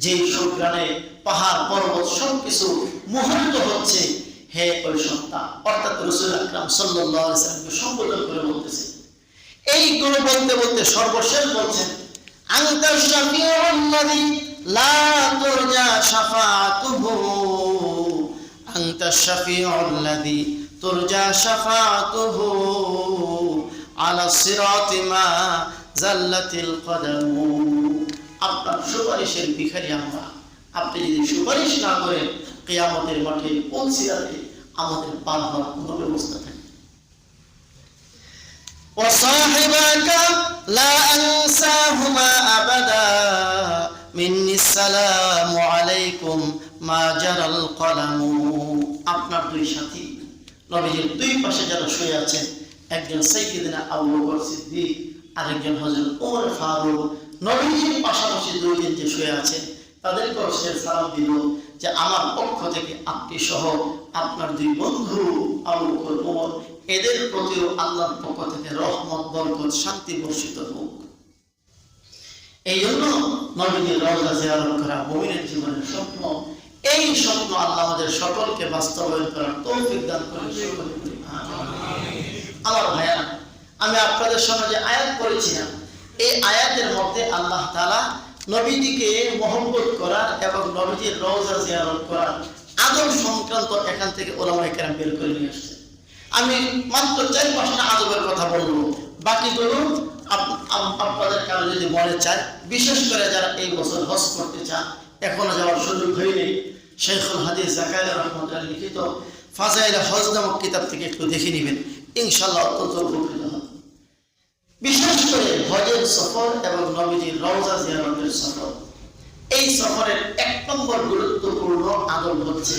যেই সুঘ্রাণে পাহাড় পর্বত সবকিছু মুহূর্ত হচ্ছে। হে ওই সন্তান, অর্থাৎ রাসূল আকরাম সাল্লাল্লাহু আলাইহি ওয়াসাল্লামকে সম্বোধন করে বলতেছে। এইগুলো বলতে বলতে সর্বশেষ বলছেন, আনতা শাফিউল্লাযী লা তুরজা শাফাআতুহু, আনতা শাফিউল্লাযী তুরজা শাফাআতুহু আলা সিরাতি মা জাল্লাতিল কদামু। আপনার সুপারিশের ভিখারি আমরা, আপনি যদি সুপারিশ না করেন কিয়ামতের মাঠে কোন সিরাতে আমাদের পার হওয়ার কোনো ব্যবস্থা থাকে। ওয়াসাহিবাকা লা আনসাহুমা আবাদা মিন্নি আসসালামু আলাইকুম মা জারাল কলামু। আপনার দুই সাথী নবীজির দুই পাশে যারা শুয়ে আছেন, একজন সাইয়্যিদনা আবু বকর সিদ্দিক, আরেকজন হযরত ওমর ফারুক, নবীজির পাশাপাশি দুইজন যে শুয়ে আছেন তাদেরকেও সে সালাম দিল যে আমার পক্ষ থেকে আপনি সহ আপনার দুই বন্ধু আবু বকর ওমর, এদের প্রতিও আল্লাহর পক্ষ থেকে রহমত, বরকত, শান্তি বর্ষিত হোক। এই জন্য নবীজির রওজা জিয়ারত করা মুমিনের জীবনের স্বপ্ন। এই স্বপ্ন আল্লাহ আমাদের সকলকে বাস্তবায়ন করার তৌফিক দান করুন। আমার ভাইয়া, আমি আপনাদের সামনে যে আয়াত পড়েছিলাম, এই আয়াতের মধ্যে আল্লাহ তাআলা নবীজিকে মহব্বত করার এবং নবীজির রওজা জিয়ারত করার আদব সংক্রান্ত এখান থেকে ওলামায়ে কেরাম বের করে নিয়ে আসছে। আমি মাত্র 4-5টা আদবের কথা বলবো, বাকিগুলো আপনাদের কারো যদি মনে চায়, বিশেষ করে যারা এই বছর হজ করতে চান, এখনো যাওয়ার সুযোগ হয়নি, শেখুল হাদিস জাকারিয়া রাহমাতুল্লাহ লিখিত ফাজাইলে হজ নামক কিতাব থেকে একটু দেখে নেবেন, ইনশাআল্লাহ অত্যন্ত উপকৃত হবেন। বিশেষ করে হজের সফর এবং নবীজির রওজা জিয়ারতের সফর, এই সফরের 1 নম্বর গুরুত্বপূর্ণ আদব হচ্ছে,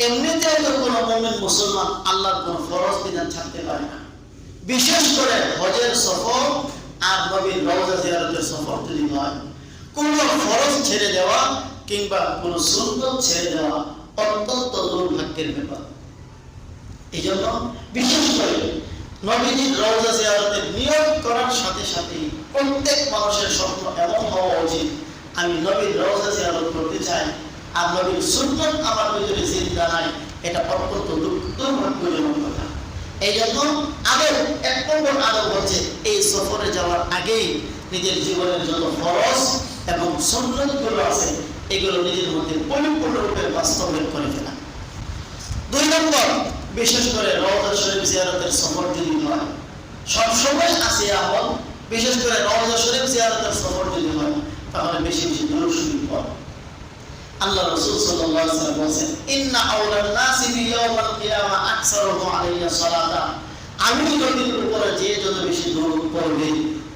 এমনিতেও তো কোনো মুমিন মুসলমান আল্লাহর কোনো ফরজ বিধান ছাড়তে পারে না। বিশেষ করে হজের সফর আর নবীর রওজা জিয়ারতের সফর যদি হয়, কোনো ফরজ ছেড়ে দেওয়া কিংবা কোনো সুন্নত ছেড়ে দেওয়া অত্যন্ত দুর্ভাগ্যের ব্যাপার। এই জন্য বিশেষ করে নবীজির রওজা জিয়ারতের নিয়ত করার সাথে সাথে প্রত্যেক মানুষের স্বপ্ন এমন হওয়া উচিত, আমি নবীর রওজা জিয়ারত করতে চাই আর নবীর সুন্নত আমার ভিতরে জিন্দা নাই। এটা অত্যন্ত দুর্ভাগ্যজনক কথা। এই জন্য আদব, 1 নম্বর আদব হচ্ছে এই সফরে যাওয়ার আগেই নিজের জীবনের যত ফরজ এবং সুন্নতগুলো আছে এগুলো নিজের মধ্যে পরিপূর্ণরূপে বাস্তবায়ন করে ফেলা। 2 নম্বর, বিশেষ করে রওজা শরীফ জিয়ারতের সফর যদি হয়, সবসময় আছে আমল, বিশেষ করে রওজা শরীফ জিয়ারতের সফর যদি হয় তাহলে বেশি বেশি দরুদ শরীফ পড়ো। আল্লাহ রাসূল সাল্লাল্লাহু আলাইহি ওয়াসাল্লাম বলেন, ইন্না আওলান নাসি বিয়াউমিল কিয়ামা আকসারুহুম আলাইয়া সালাতা, আমি নবীর উপরে যে যত বেশি দরুদ পড়বে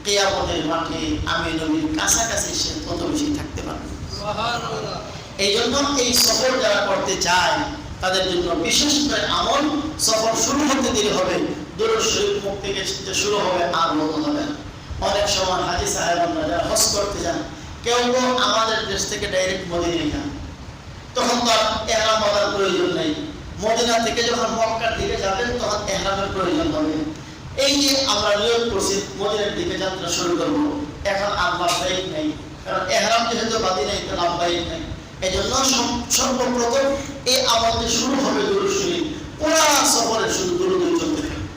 কিয়ামতের মাঠে আমি নবীর কাছাকাছি সে তত বেশি থাকতে পারবে। সুবহানাল্লাহ। এই জন্য এই সফর যারা করতে চায় তাদের জন্য বিশেষ করে আমল, সফর শুরু হতে দেরি হবে, দরুদ শরীফ মুখ থেকে শুরু হবে আর বন্ধ হবে না। অনেক সময় হাজী সাহেবরা যারা হজ করতে যান, কেউ কেউ আমাদের দেশ থেকে ডাইরেক্ট মদিনায় যান, তখন তো ইহরাম বাঁধার প্রয়োজন নেই। মদিনা থেকে যখন মক্কার দিকে যাবেন তখন ইহরামের প্রয়োজন হবে। এই যে আমরা নিয়োগ করছি মদিনার দিকে যাত্রা শুরু করব, এখন আর লাভবাহিক নেই, কারণ ইহরাম যেহেতু বাঁধি নেই তো লাভবাহিক নেই। এই জন্য সর্বপ্রথম এই আমলটি শুরু হবে দরুদ শরীফ, পুরা সফরে শুধু দরুদ চলতে থাকবে।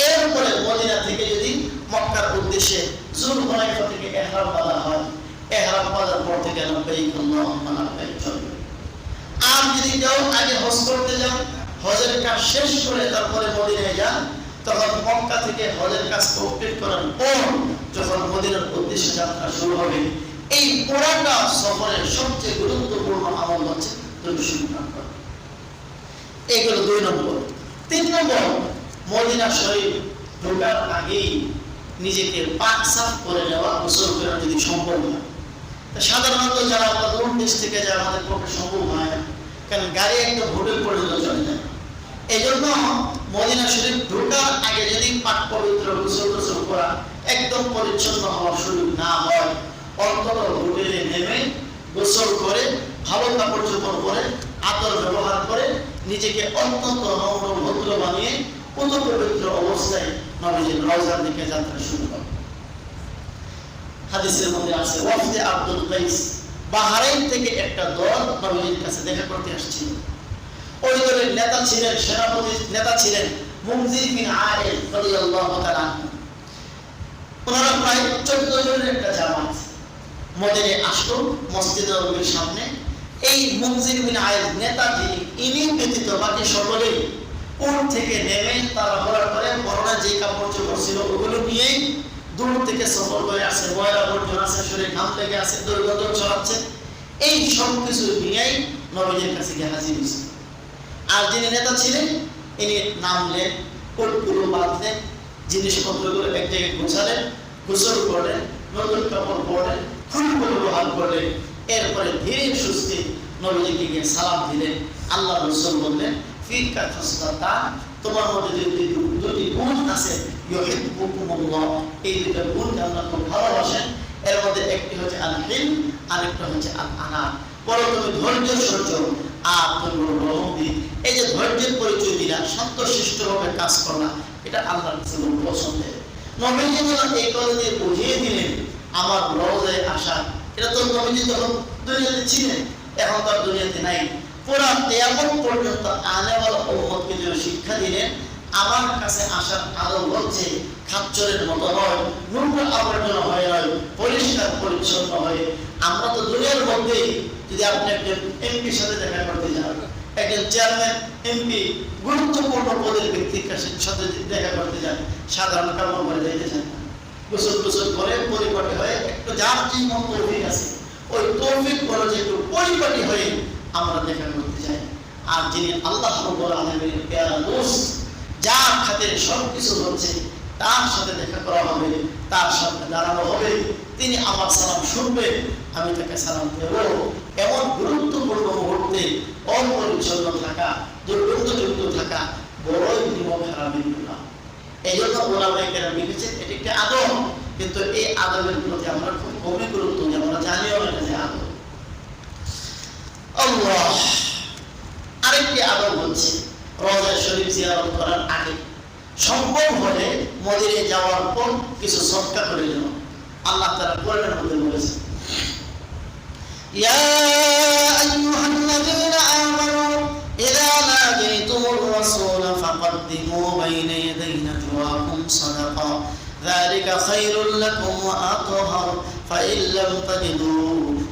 এরপরে মদিনা থেকে যদি মক্কার উদ্দেশ্যে যুলহুলাইফা থেকে ইহরাম বাঁধা হয়, ইহরাম বাঁধার পর থেকে লাব্বাইক আল্লাহুম্মা লাব্বাইক চলবে। আর যদি কেউ আগে হজ করতে যান, হজের কাজ শেষ করে তারপরে মদিনায় যান, তখন মক্কা থেকে হজের কাজ কমপ্লিট করার পর যখন মদিনার উদ্দেশ্যে যাত্রা শুরু হবে, এই পুরাটা সফরের সবচেয়ে গুরুত্বপূর্ণ আমল হচ্ছে দরুদ শরীফ পাঠ করা। এগুলো 2 নম্বর। 3 নম্বর, মদিনা শরীফ ঢোকার আগেই নিজেকে পাক সাফ করে নেওয়া, গোসল করা যদি সম্ভব হয়। সাধারণত যারা আমরা দূর দেশ থেকে যায় আমাদের পক্ষে সম্ভব হয় না, কারণ গাড়ি একদম হোটেল পর্যন্ত চলে যায়। এই জন্য মদিনা শরীফ ঢোকার আগে যদি পাক পবিত্র গোসল করা, একদম পরিচ্ছন্ন হওয়ার সুযোগ না হয়, অন্তত হোটেলে নেমে গোসল করে ভালো কাপড় চোপড় পরে আতর ব্যবহার করে নিজেকে অত্যন্ত নম্র ভদ্র বানিয়ে পুত পবিত্র অবস্থায় নবীজির রওজার দিকে যাত্রা শুরু করে। হাদিসের মধ্যে আছে ওয়াফদে আব্দুল কাইস, বাহরাইন থেকে একটা দল নবীজির কাছে দেখা করতে আসছিল। ওই দলের নেতা ছিলেন, সেনাপতি নেতা ছিলেন মুনজির বিন আয়েল রাদিয়াল্লাহু তাআলা আনহু। ওনারা প্রায় 14 জনের একটা জামাত মদিনায় আসলো মসজিদ নববীর সামনে। এই মুনজির বিন আয়েল নেতা যিনি, ইনি ব্যতীত বাকি সকলেই উট থেকে নেমে তারা ঘোরা করে বড়রা যে কাপড় চোপড় ছিল ওগুলো নিয়েই দূর থেকে সফর করে আসে, ময়লা বর্জন আছে, শরীরে ঘাম লেগে আছে, দুর্গন্ধ ছড়াচ্ছে, এই সব কিছু নিয়েই নবীজির কাছে গিয়ে হাজির হয়েছে। আর যিনি নেতা ছিলেন ইনি নামলেন, কোটগুলো বাঁধলেন, জিনিসপত্রগুলো এক জায়গায় গোছালেন, গোসল করলেন, নতুন কাপড় পরলেন, ফুলগুলো ব্যবহার করলেন। এরপরে ধীরে সুস্থে নবীজিকে গিয়ে সালাম দিলেন। আল্লাহ রাসূল বললেন, ফিকা খাসলাতা, তোমার মধ্যে দুটি গুণ আছে, ইউহিব্বুকুমুল্লাহ, এই দুটো গুণ আল্লাহ খুব ভালোবাসেন। এর মধ্যে একটি হচ্ছে আল হিলম, আরেকটা হচ্ছে আল আনা, বড় তুমি ধৈর্য সহ্য আর তুমি রহমতি। এই যে ধৈর্যের পরিচয় দিলা, শান্তশিষ্টভাবে কাজ করলা, এটা আল্লাহ রাসূলের পছন্দের। নবীজি যখন এই কথা দিয়ে বুঝিয়ে দিলেন আমার রওজায় আসা, এটা তো নবীজি তখন দুনিয়াতে ছিলেন, এখন তার দুনিয়াতে নাই। পুরা কিয়ামত পর্যন্ত আনেওয়ালা উম্মতকে যে শিক্ষা দিলেন, আমার কাছে আসার আদব হচ্ছে খাচ্চরের মতো নয়, নোংরা আবর্জনা হয়ে নয়, পরিষ্কার পরিচ্ছন্ন হয়ে। আমরা তো দুনিয়ার মধ্যে যদি আপনি একজন এমপির সাথে দেখা করতে যান, একজন চেয়ারম্যান, এমপি, গুরুত্বপূর্ণ পদের ব্যক্তির সাথে দেখা করতে যান, সাধারণ কাপড় পরে যাইতে চান না, গোসল টোসল করে পরিপাটি হয়ে একটু যার যে মন তৌফিক আছে ওই তৌফিক করে যে একটু পরিপাটি হয়ে আমরা দেখা করতে চাই। আর যিনি আল্লাহ রাব্বুল আলামিনের প্যারা দোস্ত, যার খাতিরে সবকিছু হচ্ছে, তার সাথে দেখা করা হবে, তার সামনে দাঁড়ানো হবে, তিনি আমার সালাম শুনবেন, আমি তাকে সালাম দেব। এমন গুরুত্বপূর্ণ মুহূর্তে অপরিচ্ছন্ন থাকা, দুর্গন্ধযুক্ত থাকা বড়ই নিমক হারামি গুনাহ। এই জন্য ওলামায়ে কেরাম লিখেছেন এটি একটি আদব, কিন্তু এই আদবের প্রতি আমরা খুব কমই গুরুত্ব দিই, আমরা জানিও না যে আদব। আল্লাহ, আরেকটি আদব হচ্ছে রওজা শরীফ জিয়ারত করার আগে সম্ভব হলে মদিনায় যাওয়ার পর কিছু সদকা করে নেওয়া। আল্লাহ তাআলা কোরআনের মধ্যে বলেছেন, ইয়া আইয়ুহাল্লাযীনা আমানু ইযা নাজাইতুমুর রাসূলা ফাকদ্দিমু বাইনা ইয়াদাই নাজওয়াকুম সাদাকা যালিকা খায়রুল লাকুম ওয়া আতহার ফাইন লাম তাজিদু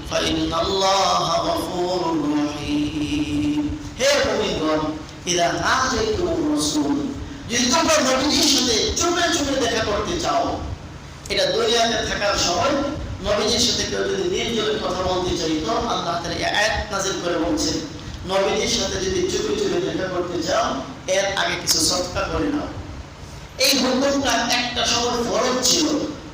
ফাইন্নাল্লাহা গফুরুর রহিম। হে মুমিনগণ, ইদা নাজাইতুমুর রাসূল, যদি তোমরা নবীজির সাথে চুপে চুপে দেখা করতে চাও, এটা দুনিয়াতে থাকার সময় নবীজির সাথে কেউ যদি নির্জনে কথা বলতে চাইতো, আল্লাহ তাআলা এই আয়াত নাযিল করে বলছেন, নবীজির সাথে যদি চুপে চুপে দেখা করতে চাও, এর আগে কিছু সদকা করে নাও। এই হুকুমটা একটা সময় ফরজ ছিল,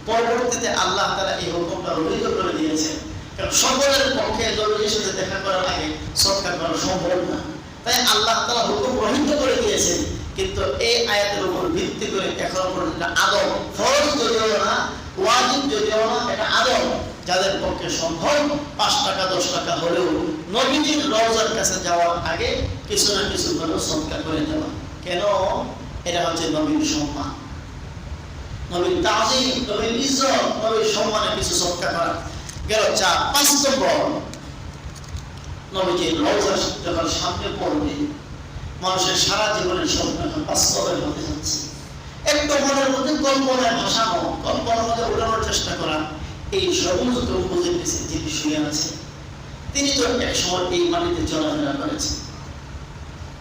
পরবর্তীতে আল্লাহ তাআলা এই হুকুমটা রহিত করে দিয়েছেন, কারণ সকলের পক্ষে নবীজির সাথে দেখা করার আগে সদকা করা সম্ভব না। তাই আল্লাহ তাআলা হুকুম রহিত করে দিয়েছেন, কিন্তু এই আয়াতের উপর ভিত্তি করে এখন পর্যন্ত আদব, ফরজ যদিও না, ওয়াজিব যদিও না, এটা আদব, যাদের পক্ষে সম্ভব 5 টাকা 10 টাকা হলেও নবীজির রওজার কাছে যাওয়ার আগে কিছু না কিছু হলেও সদকা করে দেওয়া। কেন? এটা হচ্ছে নবীর সম্মান, নবীর তাজিম, নবীর ইজ্জত, নবীর সম্মানে কিছু সদকা করা গেল। 5 নম্বর, নবীজির রওজা যখন সামনে পড়বে, মানুষের সারা জীবনের স্বপ্ন এখন বাস্তবের হতে যাচ্ছে। একটু মনের মধ্যে কল্পনায় ভাসানো, কল্পনার মধ্যে উড়ানোর চেষ্টা করা, এই সমস্ত গম্বুজের নিচে যিনি শুয়ে আছে, তিনি তো এক সময় এই মাটিতে চলাফেরা করেছেন।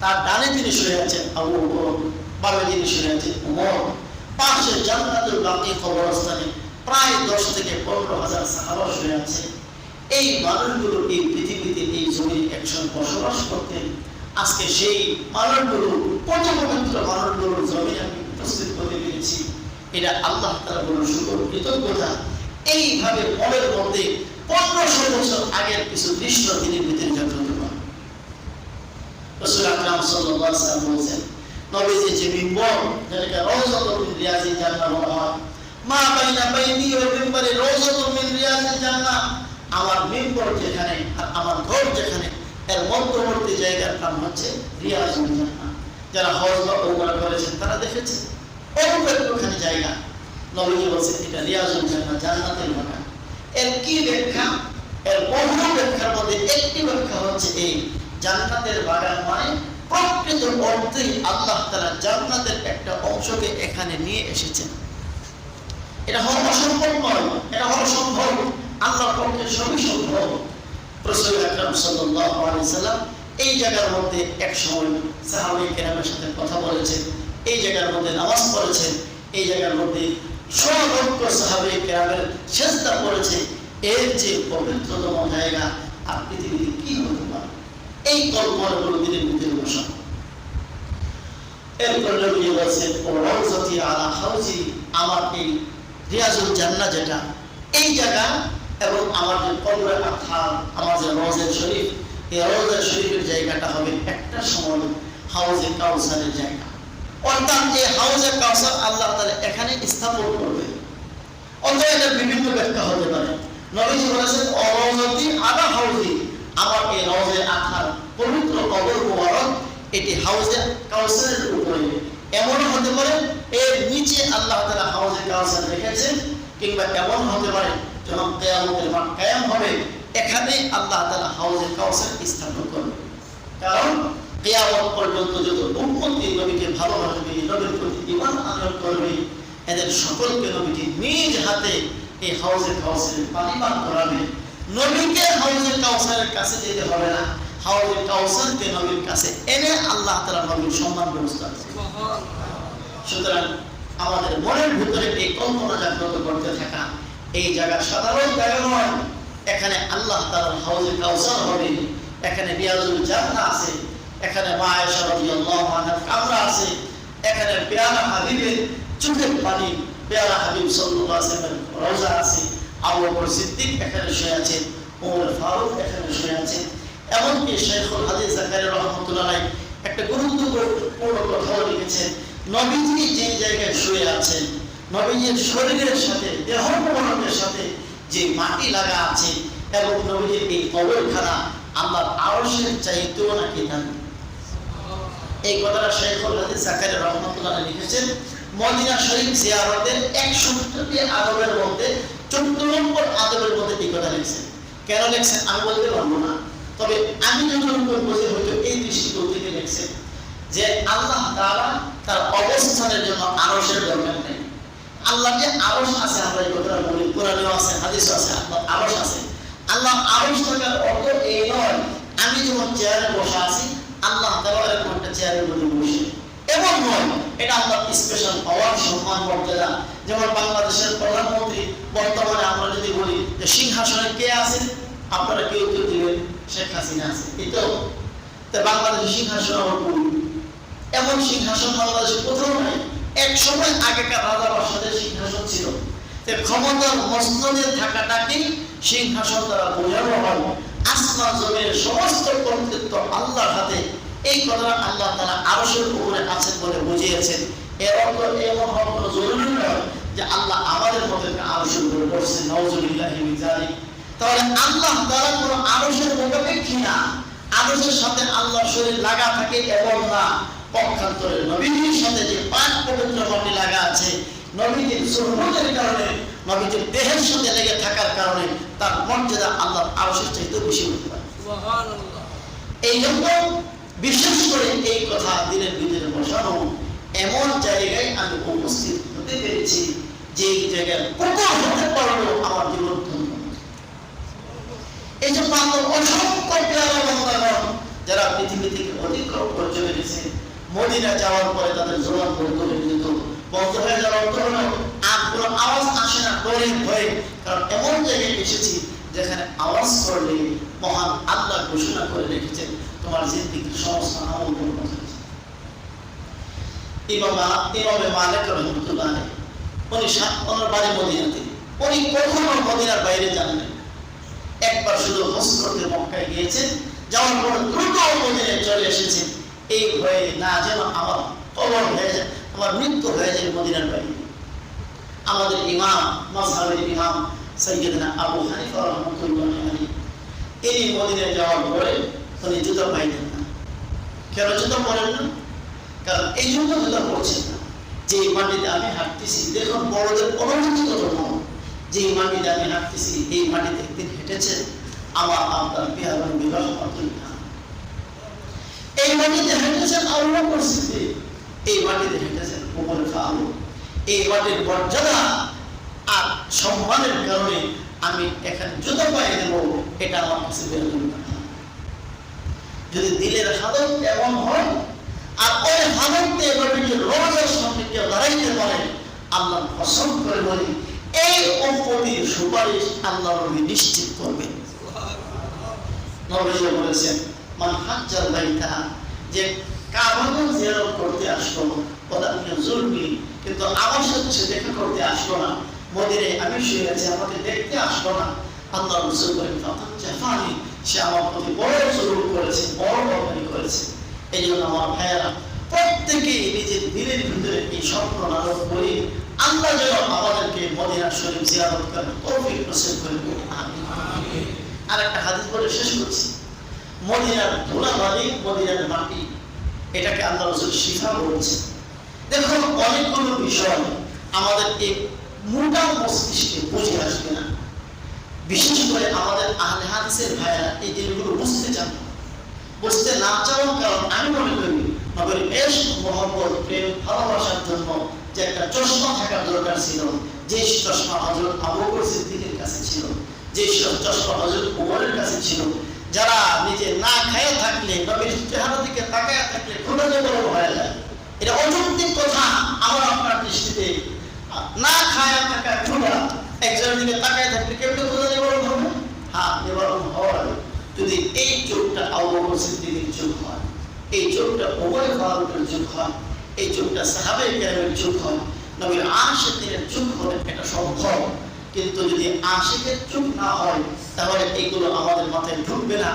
তার ডানে তিনি শুয়ে আছেন আবু বকর, বামে যিনি শুয়ে আছেন ওমর, পাশে জান্নাতুল বাকি কবরস্থানে প্রায় 10 থেকে 15,000 সাহাবা শুয়ে আছে। এই মানুষগুলো এই পৃথিবীতে, এই জমিনে একসঙ্গে বসবাস করতেন। আজকে সেই মানুষগুলো, পবিত্র মানুষগুলোর জমিনে আমি উপস্থিত করতে পেরেছি, এটা আল্লাহ তাআলার বড় শুকর, কৃতজ্ঞতা। এইভাবে মনের মধ্যে 1500 বছর আগের কিছু দৃশ্য তিনি ভিতরে জাগ্রত করেন। রাসূল আকরাম সাল্লাল্লাহু আলাইহি ওয়াসাল্লাম বলেছেন, নবীজির যে মিম্বর, যেটাকে রাওযাতুল মিন রিয়াজিল জান্নাহ বলা হয়, মা বাইনা বাইনি ওয়া মিম্বরি রাওযাতুল মিন রিয়াজিল জান্নাহ, আমার মিম্বর যেখানে আর আমার ঘর যেখানে, এর মধ্যবর্তী জায়গার নাম হচ্ছে রিয়াজুল জান্নাহ। যারা হজ বা উমরা করেছেন তারা দেখেছেন ওখানে জায়গা। নবীজি বলেছেন এটা রিয়াজুল জান্নাহ, জান্নাতের বাগান। এর কি ব্যাখ্যা? এর বহু ব্যাখ্যার মধ্যে একটি ব্যাখ্যা হচ্ছে এই, জান্নাতের বাগান মানে প্রকৃত অর্থেই আল্লাহ তাআলা জান্নাতের একটা অংশকে এখানে নিয়ে এসেছেন। এটা হওয়া অসম্ভব নয়, এটা হওয়া সম্ভব, আল্লাহর পক্ষে সবই সম্ভব। রাসূল আকরাম সাল্লাল্লাহু আলাইহি সাল্লাম এই জায়গার মধ্যে এক সময় সাহাবায়ে কেরামের সাথে কথা বলেছেন, এই জায়গার মধ্যে নামাজ পড়েছেন, এই জায়গার মধ্যে সর্বত্র সাহাবায়ে কেরামের সিজদা করেছে। এর যে পবিত্রতম জায়গা আর পৃথিবীতে কি হতে পারে, এই কল্পনাগুলো দিনের ভিতরে বসা। এরপর নবী বলেছেন, ও রাউযাতি আলা হাউজি, আমার এই রিয়াজুল জান্নাহ যেটা, এই জায়গা এবং আমার যে কবরে আথার, আমার যে রওজা শরীফ, এই রওজা শরীফের জায়গাটা হবে একটা সময় হাউজে কাউসারের জায়গা। অর্থাৎ এই হাউজে কাউসার আল্লাহ তাআলা এখানে স্থাপন করবে। অথবা এটার বিভিন্ন ব্যাখ্যা হতে পারে। নবীজি বলেছেন, ও রাউযাতি আলা হাউজি, আমার এই রওজা আথার পবিত্র কবর মুবারক, এটি হাউজে কাউসারের উপরে। এমন হতে পারে এর নিচে আল্লাহ তাআলা হাউজে কাউসার রেখেছেন, কিংবা এমন হতে পারে যখন কিয়ামতের মাঠ কায়েম হবে, এখানে আল্লাহ তাআলা হাউজে কাউসার স্থাপন করবে। কারণ কিয়ামত পর্যন্ত যত উম্মতি নবীকে ভালোবাসবে, নবীর প্রতি ঈমান আনয়ন করবে, এদের সকলকে নবীজি নিজ হাতে এই হাউজে কাউসারের পানি পান করাবে। নবীকে হাউজে কাউসারের কাছে যেতে হবে না, হাউজে কাউসারকে নবীর কাছে এনে আল্লাহ তাআলা নবীর সম্মান ব্যবস্থা আছে। সুতরাং আমাদের মনের ভিতরে এই কল্পনা জাগ্রত করতে থাকা, এই জায়গা সাধারণ জায়গা নয়, এখানে আল্লাহ তাআলার হাউজে কাউসার হবে, এখানে রিয়াজুল জান্নাহ আছে, এখানে মা আয়েশা রাদিয়াল্লাহু আনহার কামরা আছে, এখানে পেয়ারা হাবিবের চোখের পানি, পেয়ারা হাবিব সাল্লাল্লাহু আলাইহি ওয়াসাল্লামের রওজা আছে, আবু বকর সিদ্দিক এখানে শুয়ে আছেন, ওমর ফারুক এখানে শুয়ে আছেন। এমনকি শাইখুল হাদিস জাকারিয়া রাহমাতুল্লাহ আলাইহি একটা গুরুত্বপূর্ণ কথা লিখেছেন, নবীজি যে জায়গায় শুয়ে আছেন, নবীজির শরীরের সাথে, দেহ মোবারকের সাথে যে মাটি লাগা আছে, এবং নবীজির এই কবরখানা আল্লাহর আরশের চাইতেও নাকি দামি। এই কথাটা শাইখুল হাদিস জাকারিয়া রাহমাতুল্লাহ আলাইহি লিখেছেন। মদিনা শরীফ জিয়ারতের 61টি আদবের মধ্যে 14 নম্বর আদবের মধ্যে এই কথা লিখছেন। কেন লিখছেন আমি বলতে পারবো না, তবে আমি যতটুকু বুঝি হয়তো এই দৃষ্টিকোণ থেকে লিখছেন যে আল্লাহ তাআলা তার অবস্থানের জন্য আরশের দরকার নেই। আল্লাহ যে আরশ আছে, আমরা এই কথাটা বলি, কোরআনেও আছে, হাদিসেও আছে, আল্লাহ আরশ আছে। আল্লাহ আরশ থাকার অর্থ এই নয় আমি যেমন চেয়ারে বসে আছি, আল্লাহ তাআলা এরকম একটা চেয়ার চেয়ারের মধ্যে বসে, এমন নয়। এটা আল্লাহর স্পেশাল পাওয়ার, সম্মান, মর্যাদা। যেমন বাংলাদেশের প্রধানমন্ত্রী বর্তমানে আমরা যদি বলি যে সিংহাসনে কে আছেন, আপনারা কেউ কেউ দিবেন শেখ হাসিনা আছে। এটাও বাংলাদেশের সিংহাসন আমার করি, এমন সিংহাসন বাংলাদেশে কোথাও নাই। এক সময় আগেকার রাজা বাদশাদের সিংহাসন ছিল, ক্ষমতার মসনদে থাকাটাকে সিংহাসন দ্বারা বোঝানো হয়। আসমান জমিনের সমস্ত কর্তৃত্ব আল্লাহর হাতে, এই কথাটা আল্লাহ তাআলা আরশের উপরে আছেন বলে বুঝিয়েছেন। এর অর্থ এমন হওয়া কোনো জরুরি নয় যে আল্লাহ আমাদের মধ্যে আরশের উপরে বসছেন, নাউযুবিল্লাহি মিন যালিক। তাহলে আল্লাহ তাআলা কোনো আরশের মুখাপেক্ষী না, আরশের সাথে আল্লাহর শরীর লাগা থাকে এমন না। পক্ষান্তরে নবীজির সাথে যে পাক পবিত্র মাটি লাগা আছে, নবীজির সুন্নতের কারণে, নবীজির দেহের সাথে লেগে থাকার কারণে তার মর্যাদা আল্লাহর আরশের চাইতে বেশি হতে পারে। সুবহানাল্লাহ। এই জন্য বিশেষ করে এই কথা দিনের ভিতরে বসানো, এমন জায়গায় আমি উপস্থিত হতে পেরেছি যে জায়গায় কুকুর হতে পারলেও আমার জীবন ধন্য। এই যে পাগল অসংখ্য পেয়ারা বান্দাগণ যারা পৃথিবী থেকে অতিক্রম করে চলে গেছে, মদিনা যাওয়ার পরে তাদের জবান বন্ধ হয়ে যেত। বন্ধ হয়ে যাওয়ার অর্থ হলো আর কোনো আওয়াজ আসে না, ডরে ভয়ে। কারণ এমন জায়গায় এসেছি যেখানে আওয়াজ করলে মহান আল্লাহ ঘোষণা করে রেখেছেন তোমার জিন্দেগীর সমস্ত আমল বরবাদ হয়েছে। ইমামে মালিক রাহমাতুল্লাহ আলাইহি, উনি ওনার বাড়ি মদিনাতে, উনি কখনো মদিনার বাইরে যান না। একবার শুধু হজ করতে মক্কায় গিয়েছেন, যাওয়ার পর দ্রুত মদিনায় চলে এসেছেন এই ভয়ে না যেন আমার কবর হয়ে যায়, আমার মৃত্যু হয়ে যায় মদিনার বাইরে। আমাদের ইমাম, মাযহাবের ইমাম সাইয়্যিদনা আবু হানিফা রাহমাতুল্লাহ আলাইহি, এই মদিনায় যাওয়ার পরে উনি জুতা পাইতেন না। কেন জুতা পরেন না? কারণ এই জন্য জুতা পরছেন না যে মাটিতে আমি হাঁটতেছি, দেখুন বড়দের অনুভূতি কত কম। যে মাটিতে আমি হাঁটতেছি, এই মাটিতে একদিন হেঁটেছেন আমার আপনার পেয়ারা বিবাহ মাতুল্লাহ। এই মাটিতে হেঁটেছেন আল্লাহ পরিস্থিতি, এই মাটিতে হেঁটেছেন ওমর ফারুক। এই মাটির মর্যাদা আর সম্মানের কারণে আমি এখানে জুতা পায়ে দেব, এটা আমার কাছে বেরোল না। যদি দিলের হালত এমন হয় আর ওই হালতে রোজের সামনে কেউ দাঁড়াইতে পারে, আল্লাহ পছন্দ করে বলি এই উম্মতির সুপারিশ আল্লাহ নবী নিশ্চিত করবেন। নবী বলেছেন মান হাজ্জাল বাইতা, যে কাবাকে জিয়ারত করতে আসলো ওটা জুলমি, কিন্তু আমার সাথে সে দেখা করতে আসলো না, মদিনায় আমি শুয়ে আছি আমাকে দেখতে আসলো না, আল্লাহ রাসূল বলেন ফাকাদ জাফানি, সে আমার প্রতি বড় জুলুম করেছে, বড় অন্যায় করেছে। এই জন্য আমার ভাইয়েরা প্রত্যেকেই নিজের দিলের ভিতরে এই স্বপ্ন লালন করি আল্লাহ যেন আমাদেরকে মদিনা শরীফ জিয়ারত করার তৌফিক নসিব করে দেন, আমিন। আর একটা হাদিস বলে শেষ করছি, মদিনার ধুলাবালি, মদিনার মাটি, এটাকে আল্লাহ রাসূল শিফা বলেছেন। দেখুন অনেকগুলো বিষয় আমাদের এই মোটা মস্তিষ্কে বুঝে আসবে না, বিশেষ করে আমাদের আহলে হাদিসের ভাইয়েরা এই জিনিসগুলো বুঝতে চান না। বুঝতে না চাওয়ার কারণ আমি মনে করি নবীর ইশক, মহব্বত, প্রেম, ভালোবাসার জন্য যে একটা চশমা থাকার দরকার ছিল, যে চশমা হযরত আবু বকর সিদ্দিকের কাছে ছিল, যে চশমা হযরত ওমরের কাছে ছিল, যারা নিজে না খেয়ে থাকলে নবীর চেহারা দিকে তাকায় থাকলে ক্ষুধা যে বড় হয়ে যায়। এটা অযৌক্তিক কথা আমার আপনার দৃষ্টিতে। না খায় থাকা ক্ষুধা একজনের দিকে তাকায় থাকলে কেমন ক্ষুধা নিবারণ হবে? হ্যাঁ, নিবারণ হওয়ার যদি এই চোখটা আবু বকর সিদ্দিকের চোখ হয়, এই চোখটা ওমর ফারুকের চোখ হয়, এই চোখটা সাহাবায়ে কেরামের চোখ হয়, নবীর আশিকের চোখ হলে এটা সম্ভব। কিন্তু যদি আশিকের চোখ না হয় তাহলে এইগুলো আমাদের মাথায় ঢুকবে না।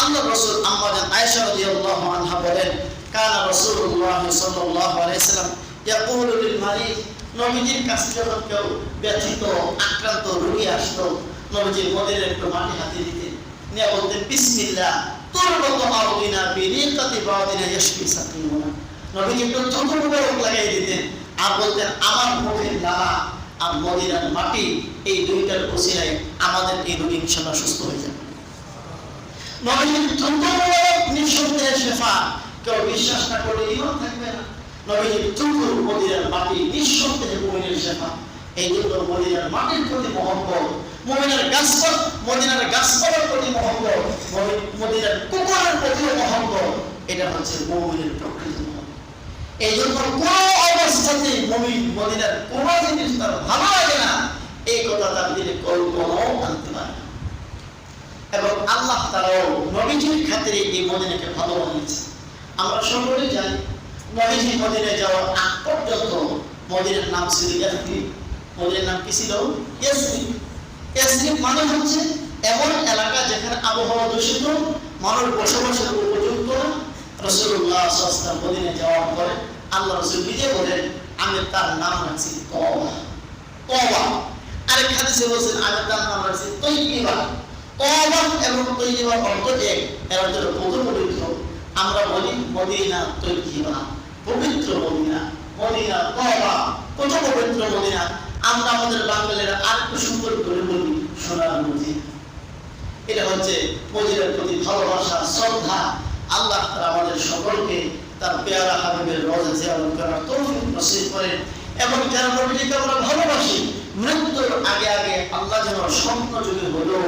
আল্লাহ রাসূল আম্মা জান আয়েশা রাদিয়াল্লাহু আনহা বলেন কানা রাসূলুল্লাহ সাল্লাল্লাহু আলাইহি সাল্লাম ইয়াকুলু লিল মারিদ, নবীজির কাছে যখন কেউ ব্যথিত আক্রান্ত রোগী আসতো, নবীজি মদিনার একটু মাটি হাতে দিতেন, নিয়ে বলতেন বিসমিল্লাহ তুরবাতু আরদিনা বিরিকাতি বাদিনা ইয়াশফি সাকিমুনা। নবীজি একটু থুতু মুবারক লাগাই দিতেন আর বলতেন আমার মুখের লালা আর মদিনার মাটি, এই দুইটার ওসিলায় আমাদের এই রোগী ইনশাআল্লাহ সুস্থ হয়ে যাবে। নবীজির থুতু মুবারক নিঃসন্দেহে শিফা, কেউ বিশ্বাস না করলে ঈমান থাকবে না। নবীজির থুতু মদিনার মাটি নিঃসন্দেহে মুমিনের শিফা। এই জন্য মদিনার মাটির প্রতি মহব্বত, মদিনার গাছপালার প্রতি মহব্বত, মদিনার কুকুরের প্রতি মহব্বত, এটা এটা হচ্ছে মুমিনের প্রকৃত মন। এই জন্য কোন অবস্থাতে মুমিন মদিনার কোন জিনিস তার ভালো লাগে না, এই কথা তার দিলে কল্পনাও আনতে পারে না। এবং আল্লাহ তাআলাও নবীজির খাতিরে এই মদিনাকে ভালো বানিয়েছে। আমরা সকলে জানি নবীজি মদিনায় যাওয়ার আগ পর্যন্ত মদিনার নাম ছিল ইয়াসরিব। মদিনার নাম কি ছিল? ইয়াসরিব। ইয়াসরিব মানে হচ্ছে এমন এলাকা যেখানে আবহাওয়া দূষিত, মানুষ বসবাসের উপযুক্ত। রাসূলুল্লাহ সাল্লাল্লাহু আলাইহি ওয়াসাল্লাম মদিনায় যাওয়ার পরে আল্লাহ রাসূল নিজে বলেন, আমি তার নাম রাখছি তওবা। তওবা। আরেক হাদিসে বলেছেন, আমি তার নাম রাখছি তয়্যিবা। তওবা এবং তয়্যিবার অর্থ এক, এর অর্থ পবিত্র। আমরা বলি মদিনা তয়্যিবা, পবিত্র মদিনা। মদিনা তওবা, কত পবিত্র মদিনা। আমরা আমাদের বাঙালিরা আরেকটু সুন্দর করে বলি সোনার মদিনা। এটা হচ্ছে মদিনার প্রতি ভালোবাসা, শ্রদ্ধা। আল্লাহ তাআলা আমাদের সকলকে তার পেয়ারা হাবিবের রওজা জিয়ারত করার তৌফিক নসিব করেন। এবং যারা নবীজিকে আমরা ভালোবাসি, মৃত্যুর আগে আগে আল্লাহ যেন স্বপ্ন যুগে হলেও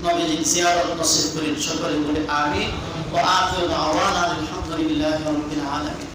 নবীজির জিয়ারত নসিব করেন। সকলে বলে আমিন। ওয়া আখিরু দাওয়ানা আলহামদুলিল্লাহি রাব্বিল আলামিন।